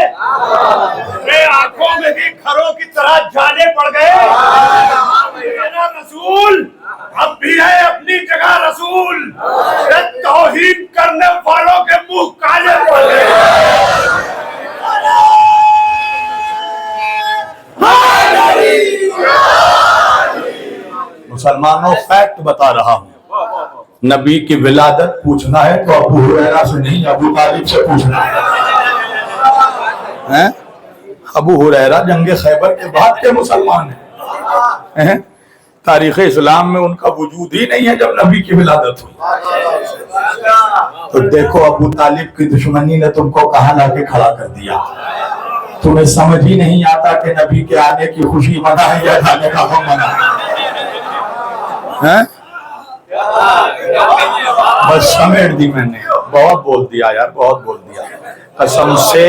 میرے آنکھوں میں بھی کھروں کی طرح جانے پڑ گئے. میرا رسول اب بھی ہے اپنی جگہ رسول, توہین کرنے والوں کے منہ کالے پڑ گئے. مسلمانوں فیکٹ بتا رہا ہوں, نبی کی ولادت پوچھنا ہے تو ابو ہریرہ سے نہیں, ابو طالب سے پوچھنا ہے. ابو ہریرہ جنگ خیبر کے بعد کے مسلمان ہیں, تاریخ اسلام میں ان کا وجود ہی نہیں ہے جب نبی کی ولادت ہوئی. تو دیکھو ابو طالب کی دشمنی نے تم کو کہاں لا کے کھڑا کر دیا. تمہیں سمجھ ہی نہیں آتا کہ نبی کے آنے کی خوشی منائے یا جانے کا غم منائے. بس سمیٹ دی میں نے, بہت بول دیا یار, بہت بول دیا قسم سے.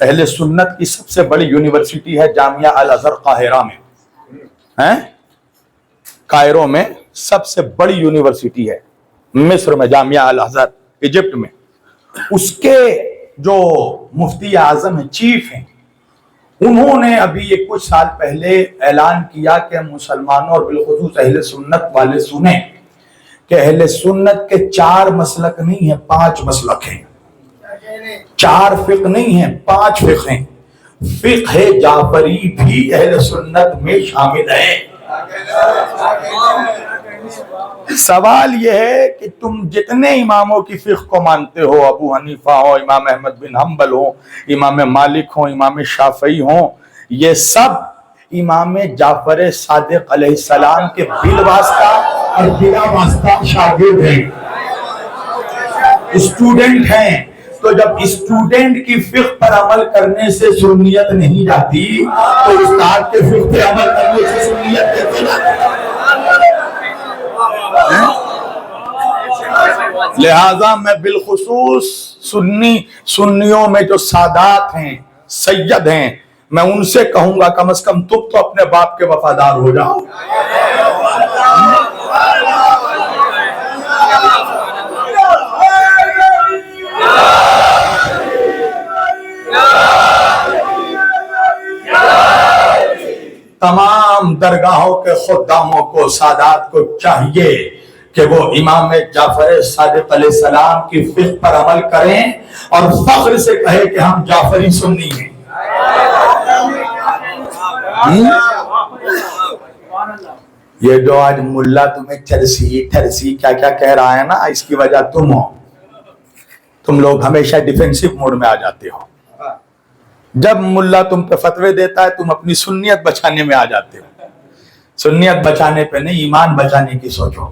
اہل سنت کی سب سے بڑی یونیورسٹی ہے جامعہ الازہر قاہرہ میں، کائرو میں سب سے بڑی یونیورسٹی ہے، مصر میں جامعہ الازہر، ایجپٹ میں۔ اس کے جو مفتی اعظم ہیں، چیف ہیں، انہوں نے ابھی یہ کچھ سال پہلے اعلان کیا کہ مسلمانوں اور بالخصوص اہل سنت والے سنیں کہ اہل سنت کے 4 مسلک نہیں ہیں، 5 مسلک ہیں، 4 فقہ نہیں ہیں، 5 فقہ ہیں۔ فقہ جعفری بھی اہل سنت میں شامل ہے۔ سوال یہ ہے کہ تم جتنے اماموں کی فقہ کو مانتے ہو، ابو حنیفہ ہو، امام احمد بن حنبل ہو، امام مالک ہو، امام شافعی ہوں، یہ سب امام جعفر صادق علیہ السلام کے بالواسطہ اور بلا واسطہ شاگرد ہیں، اسٹوڈنٹ ہیں۔ تو جب اسٹوڈنٹ کی فقہ پر عمل کرنے سے سنیت نہیں جاتی تو استاد کے فقہ پر عمل کرنے سے سنیت کیسے جاتی؟ لہذا میں بالخصوص سنیوں میں جو سادات ہیں، سید ہیں، میں ان سے کہوں گا کم از کم تم تو اپنے باپ کے وفادار ہو جاؤ۔ تمام درگاہوں کے خداموں کو، سادات کو چاہیے کہ وہ امام جعفر صادق علیہ السلام کی فقہ پر عمل کریں اور فخر سے کہے کہ ہم جعفری سنی ہیں۔ یہ جو آج ملا تمہیں ٹھرسی کیا کیا کہہ رہا ہے نا، اس کی وجہ تم ہو۔ تم لوگ ہمیشہ ڈیفینسو موڈ میں آ جاتے ہو۔ جب ملا تم پہ فتوے دیتا ہے تم اپنی سنیت بچانے میں آ جاتے ہو۔ سنیت بچانے پہ نہیں، ایمان بچانے کی سوچو۔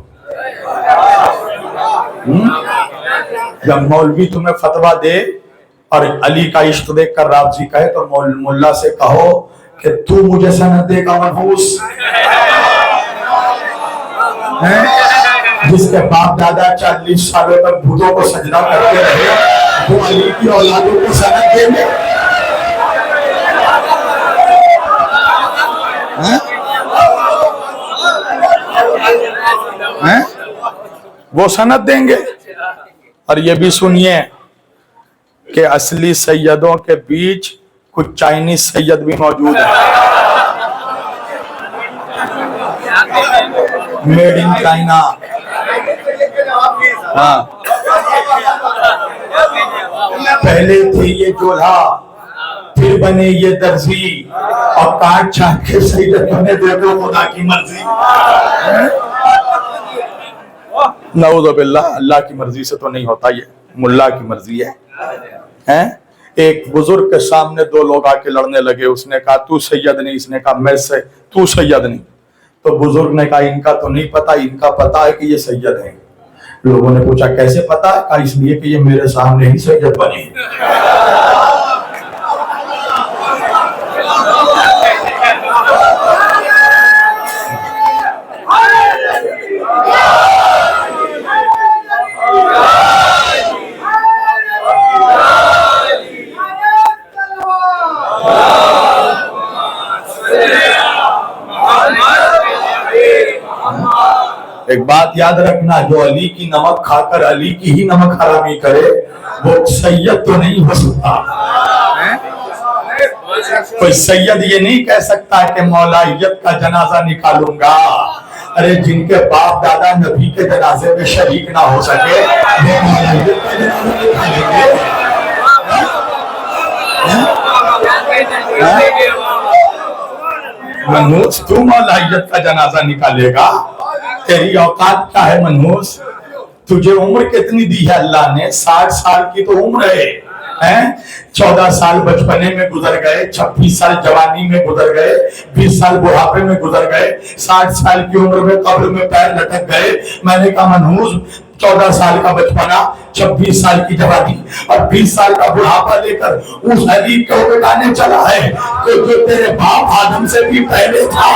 جب مولوی تمہیں فتویٰ دے اور علی کا عشق دیکھ کر رافضی کہے تو ملا سے کہو کہ تو مجھے سند دے گا منحوس، جس کے باپ دادا 40 سالوں تک بتوں کو سجدہ کرتے رہے، وہ علی کی اولادوں کو سند دے گے؟ وہ سند دیں گے؟ اور یہ بھی سنیے کہ اصلی سیدوں کے بیچ کچھ چائنیز سید بھی موجود ہیں، میڈ ان چائنا۔ ہاں، پہلے تھے یہ جولہا، پھر بنے یہ درزی، اور کاٹ چھاٹ کے سیدوں نے دے دو خدا کی مرضی۔ نعوذ باللہ، اللہ کی مرضی سے تو نہیں ہوتا، یہ ملا کی مرضی ہے۔ ایک بزرگ کے سامنے 2 لوگ آ کے لڑنے لگے، اس نے کہا تو سید نہیں، اس نے کہا میں سے تو سید نہیں۔ تو بزرگ نے کہا ان کا تو نہیں پتا، ان کا پتا ہے کہ یہ سید ہیں۔ لوگوں نے پوچھا کیسے پتا ہے؟ کہا اس لیے کہ یہ میرے سامنے ہی سید بنے۔ ایک بات یاد رکھنا، جو علی کی نمک کھا کر علی کی ہی نمک حرامی کرے وہ سید تو نہیں ہو سکتا۔ کوئی سید یہ نہیں کہہ سکتا کہ مولائیت کا جنازہ نکالوں گا۔ ارے جن کے باپ دادا نبی کے جنازے میں شریک نہ ہو سکے وہ مولائیت کا جنازہ نکالیں گے؟ منحوس تو مولائیت کا جنازہ نکالے گا؟ تیری اوقات کیا ہے منحوس؟ تجھے عمر کتنی دی ہے اللہ نے؟ 60 سال کی تو عمر ہے، 14 سال بچپنے میں گزر گئے، 26 سال جوانی میں گزر گئے، 20 سال بڑھاپے میں گزر گئے، 60 سال کی عمر میں قبر میں پیر لٹک گئے۔ میں نے کہا منحوس 14 سال کا بچپنا، 26 سال کی جوانی اور 20 سال کا بڑھاپا لے کر اس علی کو بتانے چلا ہے کہ جو تیرے باپ آدم سے بھی پہلے تھا۔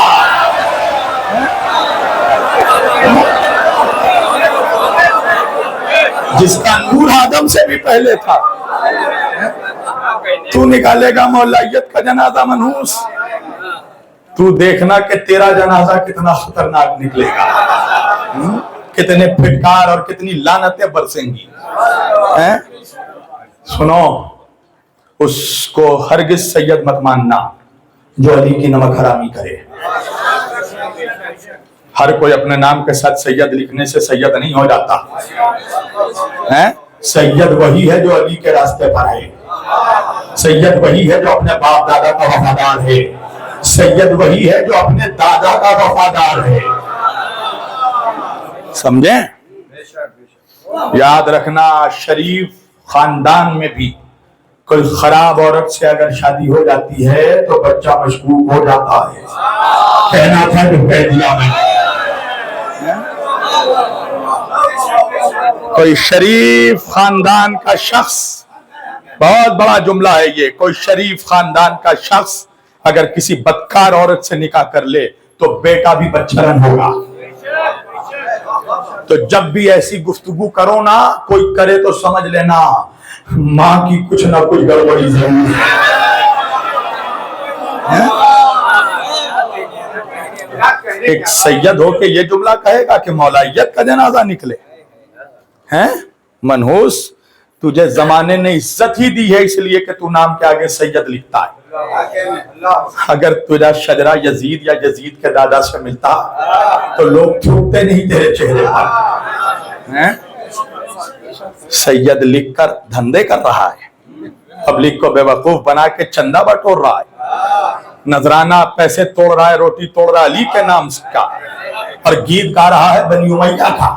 جس کا نور آدم سے بھی پہلے تھا۔ تو نکالے گا مولائیت کا جنازہ منحوس، تو دیکھنا کہ تیرا جنازہ کتنا خطرناک نکلے گا، کتنے پھٹکار اور کتنی لعنتیں برسیں گی۔ سنو، اس کو ہرگز سید مت ماننا جو علی کی نمک حرامی کرے۔ ہر کوئی اپنے نام کے ساتھ سید لکھنے سے سید نہیں ہو جاتا۔ سید وہی ہے جو علی کے راستے پر ہے، سید وہی ہے جو اپنے باپ دادا کا وفادار ہے، سید وہی ہے جو اپنے دادا کا وفادار ہے۔ سمجھیں؟ یاد رکھنا، شریف خاندان میں بھی کوئی خراب عورت سے اگر شادی ہو جاتی ہے تو بچہ مشکوک ہو جاتا ہے۔ کہنا تھا جو کہہ دیا میں نے۔ کوئی شریف خاندان کا شخص، بہت بڑا جملہ ہے یہ، کوئی شریف خاندان کا شخص اگر کسی بدکار عورت سے نکاح کر لے تو بیٹا بھی بچھرن ہوگا۔ تو جب بھی ایسی گفتگو کرو نا، کوئی کرے تو سمجھ لینا ماں کی کچھ نہ کچھ گڑبڑی ضرور ہے۔ ایک سید ہو کے یہ جملہ کہے گا کہ مولائیت کا جنازہ نکلے؟ منحوس، تجھے زمانے نے عزت ہی دی ہے اس لیے کہ تو نام کے آگے سید لکھتا ہے۔ اگر تجھا شجرہ یزید یا یزید کے دادا سے ملتا تو لوگ تھوکتے نہیں تیرے چہرے پر۔ سید لکھ کر دھندے کر رہا ہے، پبلک کو بے وقوف بنا کے چندہ بٹور رہا ہے، نذرانہ پیسے توڑ رہا ہے، روٹی توڑ رہا ہے علی کے نام کا، اور گیت گا رہا ہے بنی امیہ کا۔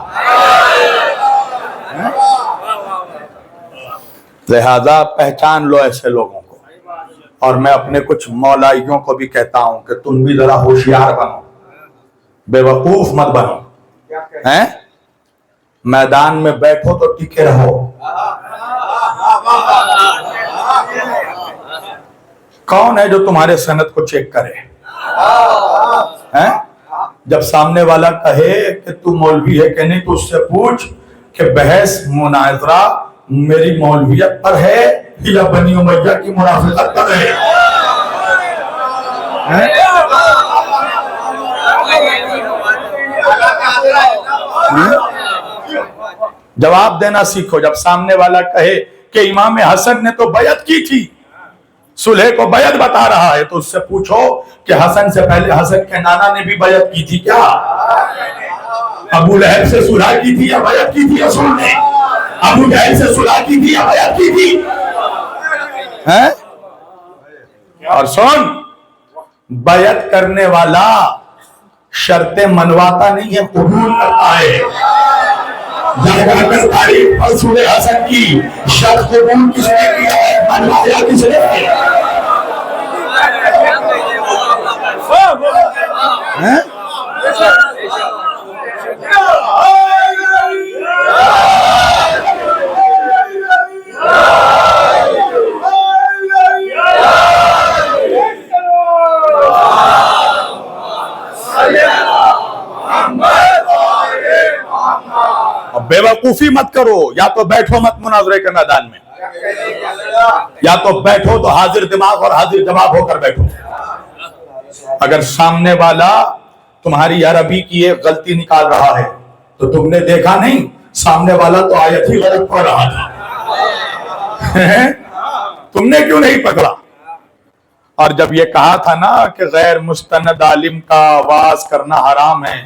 لہذا پہچان لو ایسے لوگوں کو، اور میں اپنے کچھ مولائیوں کو بھی کہتا ہوں کہ تم بھی ذرا ہوشیار بنو، بے وقوف مت بنو۔ میدان میں بیٹھو تو ٹکے رہو۔ کون ہے جو تمہارے سند کو چیک کرے؟ جب سامنے والا کہے کہ تو مولوی ہے کہ نہیں تو اس سے پوچھ کہ بحث مناظرہ میری مولویت پر ہے یا بنی امیہ کی منافقت پر ہے؟ جواب دینا سیکھو۔ جب سامنے والا کہے کہ امام حسن نے تو بیعت کی تھی، صلح کو بیعت بتا رہا ہے، تو اس سے پوچھو کہ حسن سے پہلے حسن کے نانا نے بھی بیعت کی تھی کیا؟ ابو لہب سے صلح کی تھی یا بیعت کی تھی رسول نے؟ ابو جہل سے صلح کی تھی یا بیعت کی تھی؟ اور سن، بیعت کرنے والا شرطیں منواتا نہیں ہے، قبول کرتا ہے۔ جا کر تاریخ پر صلح حسن کی شرط قبول کس نے کیا ہے، منوایا کس نے کیا؟ بے وقوفی مت کرو، یا تو بیٹھو مت مناظرے کے میدان میں، یا تو بیٹھو تو حاضر دماغ اور حاضر جواب ہو کر بیٹھو۔ اگر سامنے والا تمہاری عربی کی ایک غلطی نکال رہا ہے تو تم نے دیکھا نہیں، سامنے والا تو آیت ہی غلط پڑھ رہا تھا، تم نے کیوں نہیں پکڑا؟ اور جب یہ کہا تھا نا کہ غیر مستند عالم کا آواز کرنا حرام ہے،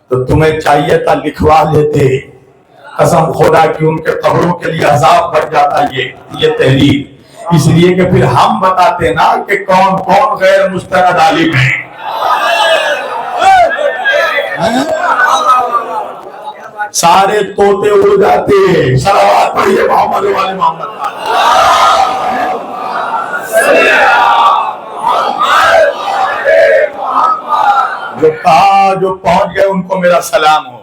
تو تمہیں چاہیے تھا لکھوا لیتے، قسم خدا کی ان کے قبروں کے لیے عذاب بڑھ جاتا یہ تحریر، اس لیے کہ پھر ہم بتاتے نا کہ کون کون غیر مستند عالم ہیں۔ سارے طوطے اڑ جاتے، صلوات پڑھیے محمد والے محمد۔ جو کہا جو پہنچ گئے ان کو میرا سلام ہو۔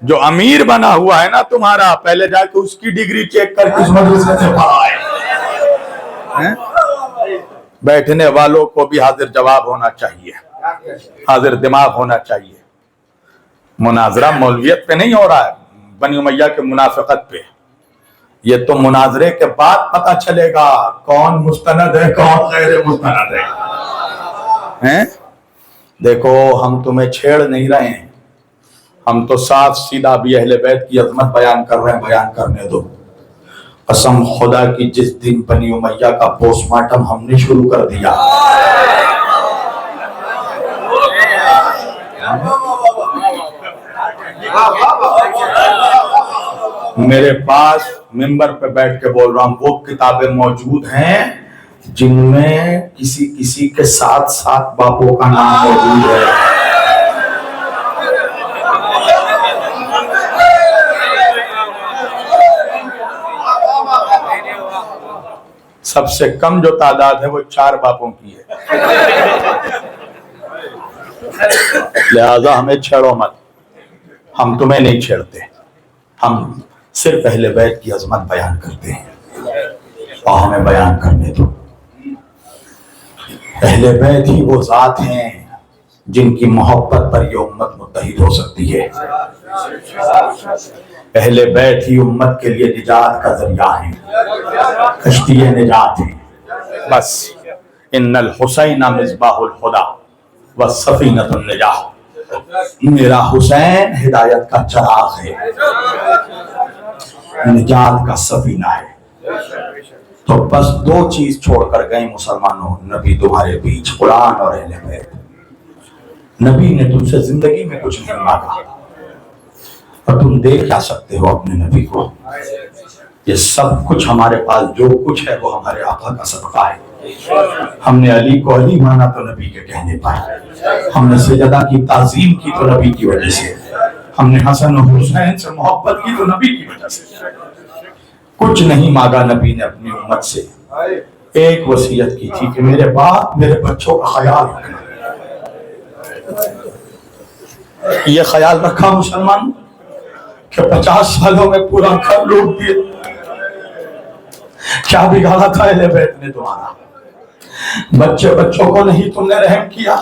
جو امیر بنا ہوا ہے نا تمہارا، پہلے جا کے اس کی ڈگری چیک کر کس مدرسے سے پڑھا ہے۔ بیٹھنے والوں کو بھی حاضر جواب ہونا چاہیے، حاضر دماغ ہونا چاہیے۔ مناظرہ مولویت پہ نہیں ہو رہا ہے، بنی امیہ کے منافقت پہ۔ یہ تو مناظرے کے بعد پتہ چلے گا کون مستند ہے کون غیر مستند ہے. دیکھو ہم تمہیں چھیڑ نہیں رہے ہیں, ہم تو صاف سیدھا بھی اہل بیت کی عظمت بیان کر رہے ہیں, بیان کرنے دو. قسم خدا کی جس دن بنی امیہ کا پوسٹ مارٹم ہم نے شروع کر دیا, میرے پاس ممبر پہ بیٹھ کے بول رہا ہوں, وہ کتابیں موجود ہیں جن میں کسی کسی کے ساتھ ساتھ باپوں کا نام موجود ہے. سب سے کم جو تعداد ہے وہ 4 باپوں کی ہے. لہذا ہمیں چھیڑو مت, ہم تمہیں نہیں چھیڑتے, ہم صرف اہل بیت کی عظمت بیان کرتے ہیں اور ہمیں بیان کرنے دو. اہل بیت ہی وہ ذات ہیں جن کی محبت پر یہ امت متحد ہو سکتی ہے. اہل بیت ہی امت کے لیے نجات کا ذریعہ ہے, کشتی نجات ہے. بس ان الحسین مصباح الہدی والسفینۃ النجاہ, میرا حسین ہدایت کا چراغ ہے, نجات کا سفینہ ہے. تو بس 2 چیز چھوڑ کر گئے مسلمانوں, نبی تمہارے بیچ, قرآن اور اہل بیت. نبی نے تم سے زندگی میں کچھ نہیں مانگا, اور تم دے کیا سکتے ہو اپنے نبی کو؟ یہ سب کچھ ہمارے پاس جو کچھ ہے وہ ہمارے آقا کا صدقہ ہے. ہم نے علی کو علی مانا تو نبی کے کہنے پر, ہم نے سجدہ کی تعظیم کی تو نبی کی وجہ سے, ہم نے حسن و حسین سے محبت کی تو نبی کی وجہ سے. کچھ نہیں مانگا نبی نے اپنی امت سے, ایک وصیت کی تھی کہ میرے باپ میرے بچوں کا خیال رکھنا. یہ خیال رکھا مسلمان کہ 50 سالوں میں پورا گھر لوٹ دیے. کیا بگاڑا تھا اہل بیت نے تمہارا؟ بچوں کو نہیں تم نے رحم کیا.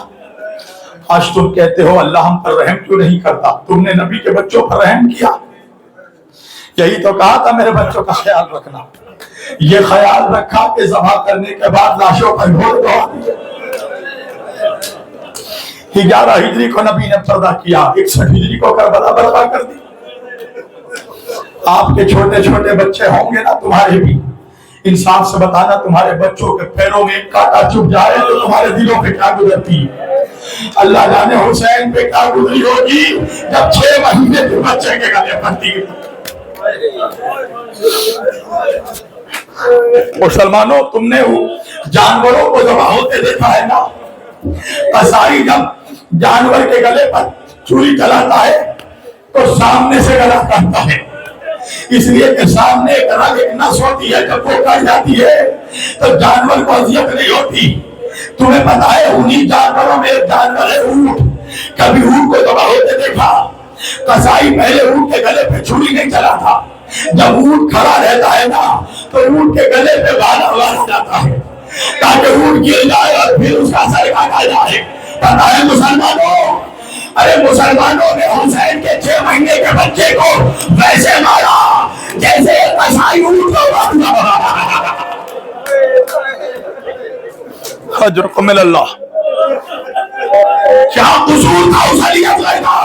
آج تم کہتے ہو اللہ ہم پر رحم کیوں نہیں کرتا, تم نے نبی کے بچوں پر رحم کیا. یہی تو کہا تھا میرے بچوں کا خیال رکھنا. یہ خیال رکھا کہ ذبح کرنے کے بعد لاشوں پر گھوڑ دوڑا دیے. 11 ہجری کو نبی نے پردہ کیا, 61 ہجری کو کربلا برپا کر دی. آپ کے چھوٹے چھوٹے بچے ہوں گے نا تمہارے بھی, انصاف سے بتانا تمہارے بچوں کے پیروں میں ایک کانٹا چبھ جائے تو تمہارے دلوں پہ کیا گزرتی. اللہ جانے حسین پہ کیا گزری ہوگی جب 6 مہینے کے بچے کے گلے پھٹی. مسلمانوں تم نے جانوروں کو ذبح ہوتے دیکھا ہے نا, قصائی جب جانور کے گلے پر چھری چلاتا ہے تو سامنے سے گلا کاٹتا ہے, اس لیے کہ سامنے ایک رگ ایک نس ہوتی ہے, جب وہ کٹ جاتی ہے تو جانور کو اذیت نہیں ہوتی. تمہیں پتا ہے انہی جانوروں میں ایک جانور ہے اونٹ, کبھی اونٹ کو ذبح ہوتے دیکھا؟ قصائی پہلے اونٹ کے گلے پہ چھری نہیں چلاتا, جب اونٹ کھڑا رہتا ہے نا تو اونٹ کے گلے پہ بالا اڑا جاتا ہے تاکہ اونٹ گر جائے اور پھر اس کا سر کاٹا جائے. پتا ہے مسلمانوں, ارے مسلمانوں نے حسین کے 6 مہینے کے بچے کو ویسے مارا جیسے قصائی اونٹ کو مارا. حجرکم اللہ. کیا قصور تھا اس علی اصغر کا؟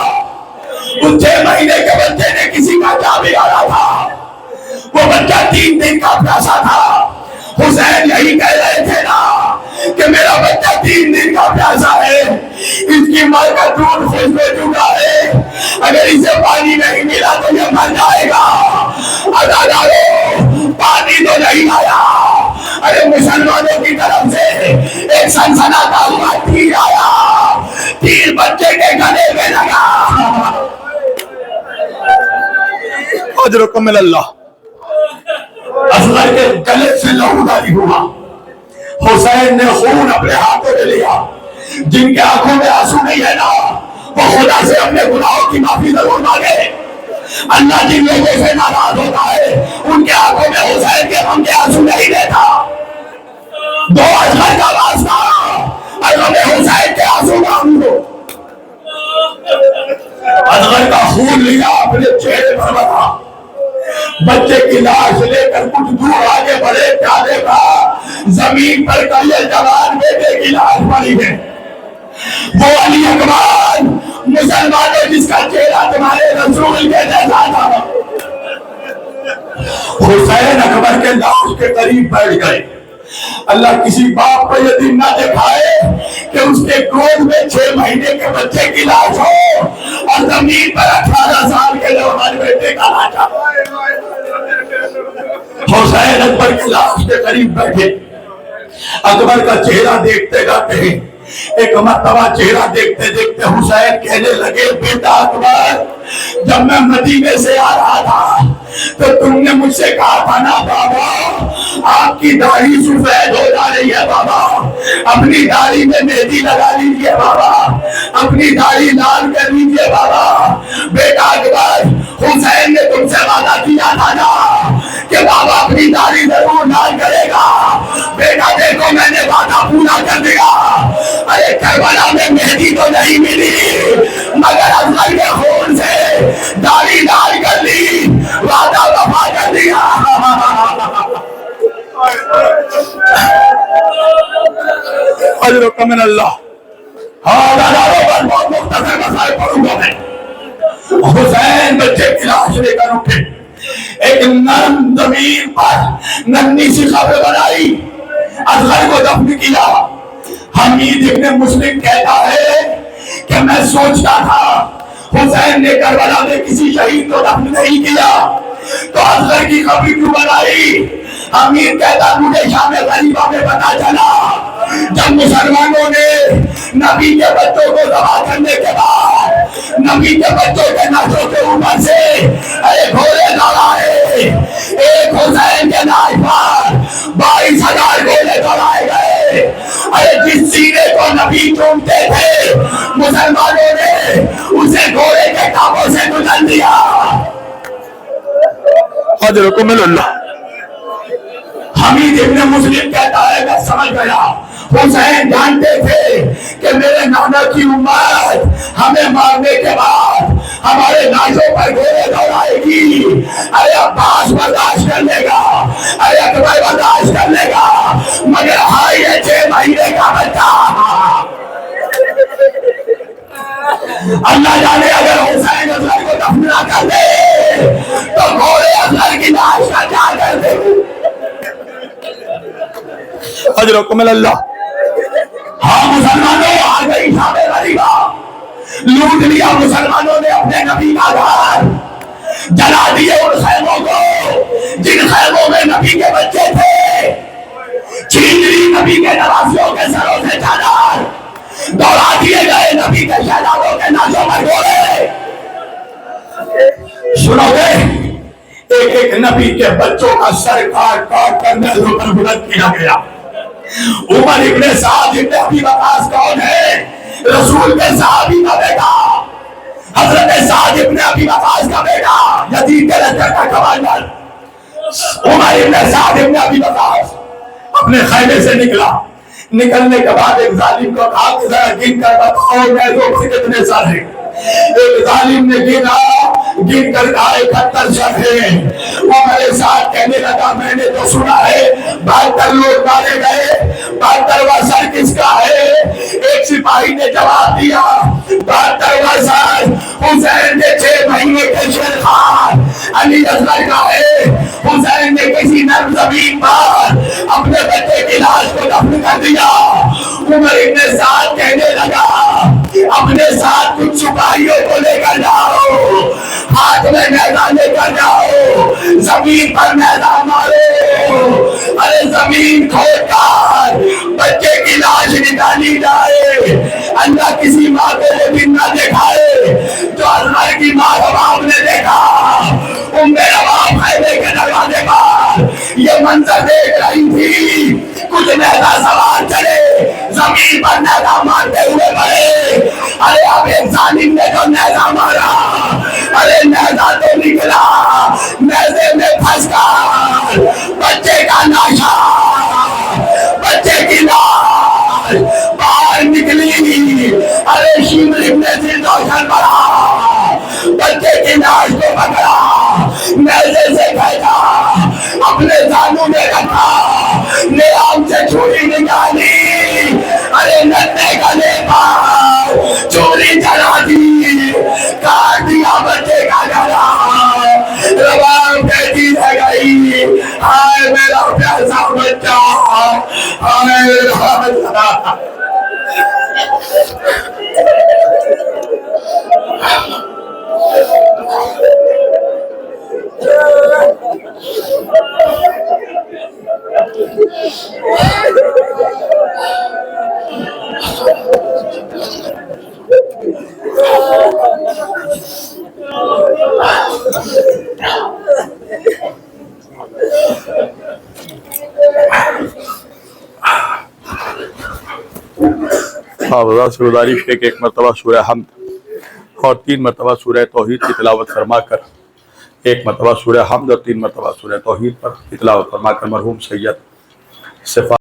ان 6 مہینے کے بچے نے کسی کا کیا بگاڑا تھا؟ وہ بچہ 3 دن کا پیاسا تھا. حسین یہی کہہ رہے تھے نا کہ میرا بچہ 3 دن کا پیاسا ہے, اس کی ماں کا دودھ خود میں چکا ہے, اگر اسے پانی نہیں ملا تو یہ مر جائے گا. ادا ڈالو پانی تو نہیں آیا. ارے مسلمانوں کی طرف سے ایک سنسناتا ہوا تیر آیا, تیر بچے کے گلے میں لگا. اجرکم اللہ. اصغر کے گلے سے لہو جاری ہوا. حسین نے خون اپنے ہاتھوں میں لیا. جن کے آنکھوں میں آنسو نہیں ہے نا وہ خدا سے اپنے گناہوں کی معافی ضرور مانگے. اللہ جن لوگوں سے ناراض ہوتا ہے ان کے آنکھوں میں حسین کے غم کے آنسو نہیں دیتا. 2 اصغر کا واسطہ اور ہمیں حسین کے آنسو مانگ دو. اصغر کا خون لیا اپنے چہرے پر بنا, بچے کی لاش لے کر کچھ دور آگے بڑھے، کیا دیکھا؟ زمین پر کا یہ جوان بیٹے کی لاش پڑی ہے۔ وہ علی اکبر مسلمانوں جس کا چہرہ تمہارے رسول کے جیسا تھا، حسین اکبر کے لاش کے قریب بیٹھ گئے۔ اللہ کسی باپ کو یہ دن نہ دکھائے کہ اس کے گود میں 6 مہینے کے بچے کی لاش ہو اور زمین پر 18 سال کے جوان بیٹے کا لاش ہو۔ حسین اکبر کی لاش کے قریب بیٹھے، اکبر کا چہرہ دیکھتے جاتے ہیں۔ ایک مرتبہ چہرہ دیکھتے دیکھتے حسین کہنے لگے، بیٹا اکبر، جب میں مدینے سے آ رہا تھا تو تم نے مجھ سے کہا تھا نا بابا آپ کی داڑھی سفید ہو جا رہی ہے، بابا اپنی داڑھی میں مہندی لگا لیجیے، بابا اپنی داڑھی لال کر لیجیے بابا۔ بیٹا اکبر، حسین نے تم سے وعدہ کیا تھا نا کہ بابا اپنی داڑھی ضرور لال کرے گا۔ بیٹا دیکھو میں نے وعدہ پورا کر دیا۔ ارے کربلا میں مہندی تو نہیں ملی مگر اصغر کے خون سے داڑھی لال کر لی، وعدہ وفا کر دیا۔ اجرکم من اللہ۔ بہت مختصر مسائل پڑھوں گا میں۔ حسین بچے کی لاش لے کر اٹھے، ایک نرم زمین پر ننھی سی قبر بنائی، اصغر کو دفن کیا۔ حمید ابن مسلم کہتا ہے کہ میں سوچتا تھا حسین نے کربلا میں کسی شہید کو دفن نہیں کیا تو اصغر کی قبر کیوں بنائی؟ حمید کہتا مجھے شام غریبہ میں پتا چلا جب مسلمانوں نے نبی کے بچوں کو ذبح کرنے کے بعد نبی کے بچوں کے نسوں کے اوپر سے گھوڑے دوڑائے، ایک حسین کے ناش پر 22,000 گھوڑے دوڑائے گئے۔ ارے جس سینے کو نبی چومتے تھے مسلمانوں نے اسے گھوڑے کے ٹانگوں سے گزر دیا۔ اجرکم من اللہ۔ حمید ابن مسلم کہتا ہے میں سمجھ گیا حسین جانتے تھے کہ میرے نانا کی امت ہمیں مارنے کے بعد ہمارے ناشوں پر گھوڑے دوڑائے گی۔ ارے عباس برداشت کر لے گا، ارے اکبر برداشت کر لے گا، مگر ہائی ہے 6 مہینے کا بچہ۔ اللہ جانے اگر حسین اصغر کو دفن نہ کر دے تو گھوڑے اصغر کی لاش کا کیا کر دے؟ اجرکم من اللہ۔ ہاں مسلمانوں آ گئی شام غریبہ، لوٹ لیا مسلمانوں نے اپنے نبی کا گھر، جلا دیے ان خیموں کو جن خیموں میں نبی کے بچے تھے، چھین لی نبی کے نواسیوں کے سروں سے چادر، دوڑا دیے گئے نبی کے شہزادوں کے نازوں پر گھوڑے۔ سنو گے ایک ایک نبی کے بچوں کا سر کاٹ کاٹ کر نیزوں پر بلند کیا گیا۔ عمر ابن سعد ابن ابی وقاص کون ہے؟ رسول کے صحابی کا بیٹا، حضرت سعد ابن ابی وقاص کا بیٹا، یزید کے لشکر کا کمانڈر عمر ابن سعد ابن ابی وقاص اپنے خیمے سے نکلا۔ نکلنے کے بعد ایک ظالم کو کہا کہ ذرا گن کر بتاؤ نیزوں سے کتنے سر ہیں۔ ایک ظالم نے گنا، گن کر کہا 71 سر ہیں۔ وہ میرے ساتھ کہنے لگا میں نے تو سنا ہے 72 لوگ مارے گئے، 72واں سر کس کا ہے؟ ایک سپاہی نے جواب دیا 72واں سر حسین کے 6 مہینے کے شیرخوان علی اصغر کا ہے۔ حسین نے کسی نرم زمین پر اپنے بچے کی لاش کو دفن کر دیا۔ عمر ابن سعد کہنے لگا اپنے ساتھ کچھ سپاہیوں کو لے کر جاؤ، ہاتھ میں نیزہ لے کر جاؤ، زمین پر نیزہ مارو، ارے زمین کھود کر بچے کی لاش نکالی جائے۔ اللہ کسی ماں کو وہ دن نہ دکھائے جو اصغر کی ماں کو باپ نے دیکھا۔ میرا باپ خیمے کے دروازے پر یہ منظر دیکھ رہی تھی، کچھ نیزہ سوار چلے زمین پر نیزہ مارتے ہوئے بڑھے۔ ارے اب ایک ظالم نے جو نیزہ مارا، ارے نیزہ تو نکلا، نیزے میں پھنس کر بچے کا ناشا، بچے کی لاش باہر نکلی۔ ارے شمر ابن ذی الجوشن بڑھا، بچے کی لاش کو پکڑا، نیزے سے پھینکا، اپنے زانوں میں رکھا، نیام سے چھری نکالی، ارے ننے کا نیپال چوری چلا دی، کاٹ دیا بچے کا گلا، رباب کہتی رہ گئی ہائے میرا پیاسا بچہ، ہائے میرا بچہ۔ حافظہ سے گزارش ہے کہ ایک مرتبہ سورہ حمد اور 3 مرتبہ سورہ توحید کی تلاوت فرما کر، ایک مرتبہ سورہ حمد اور 3 مرتبہ سورہ توحید پر تلاوت فرما کر مرحوم سید صفا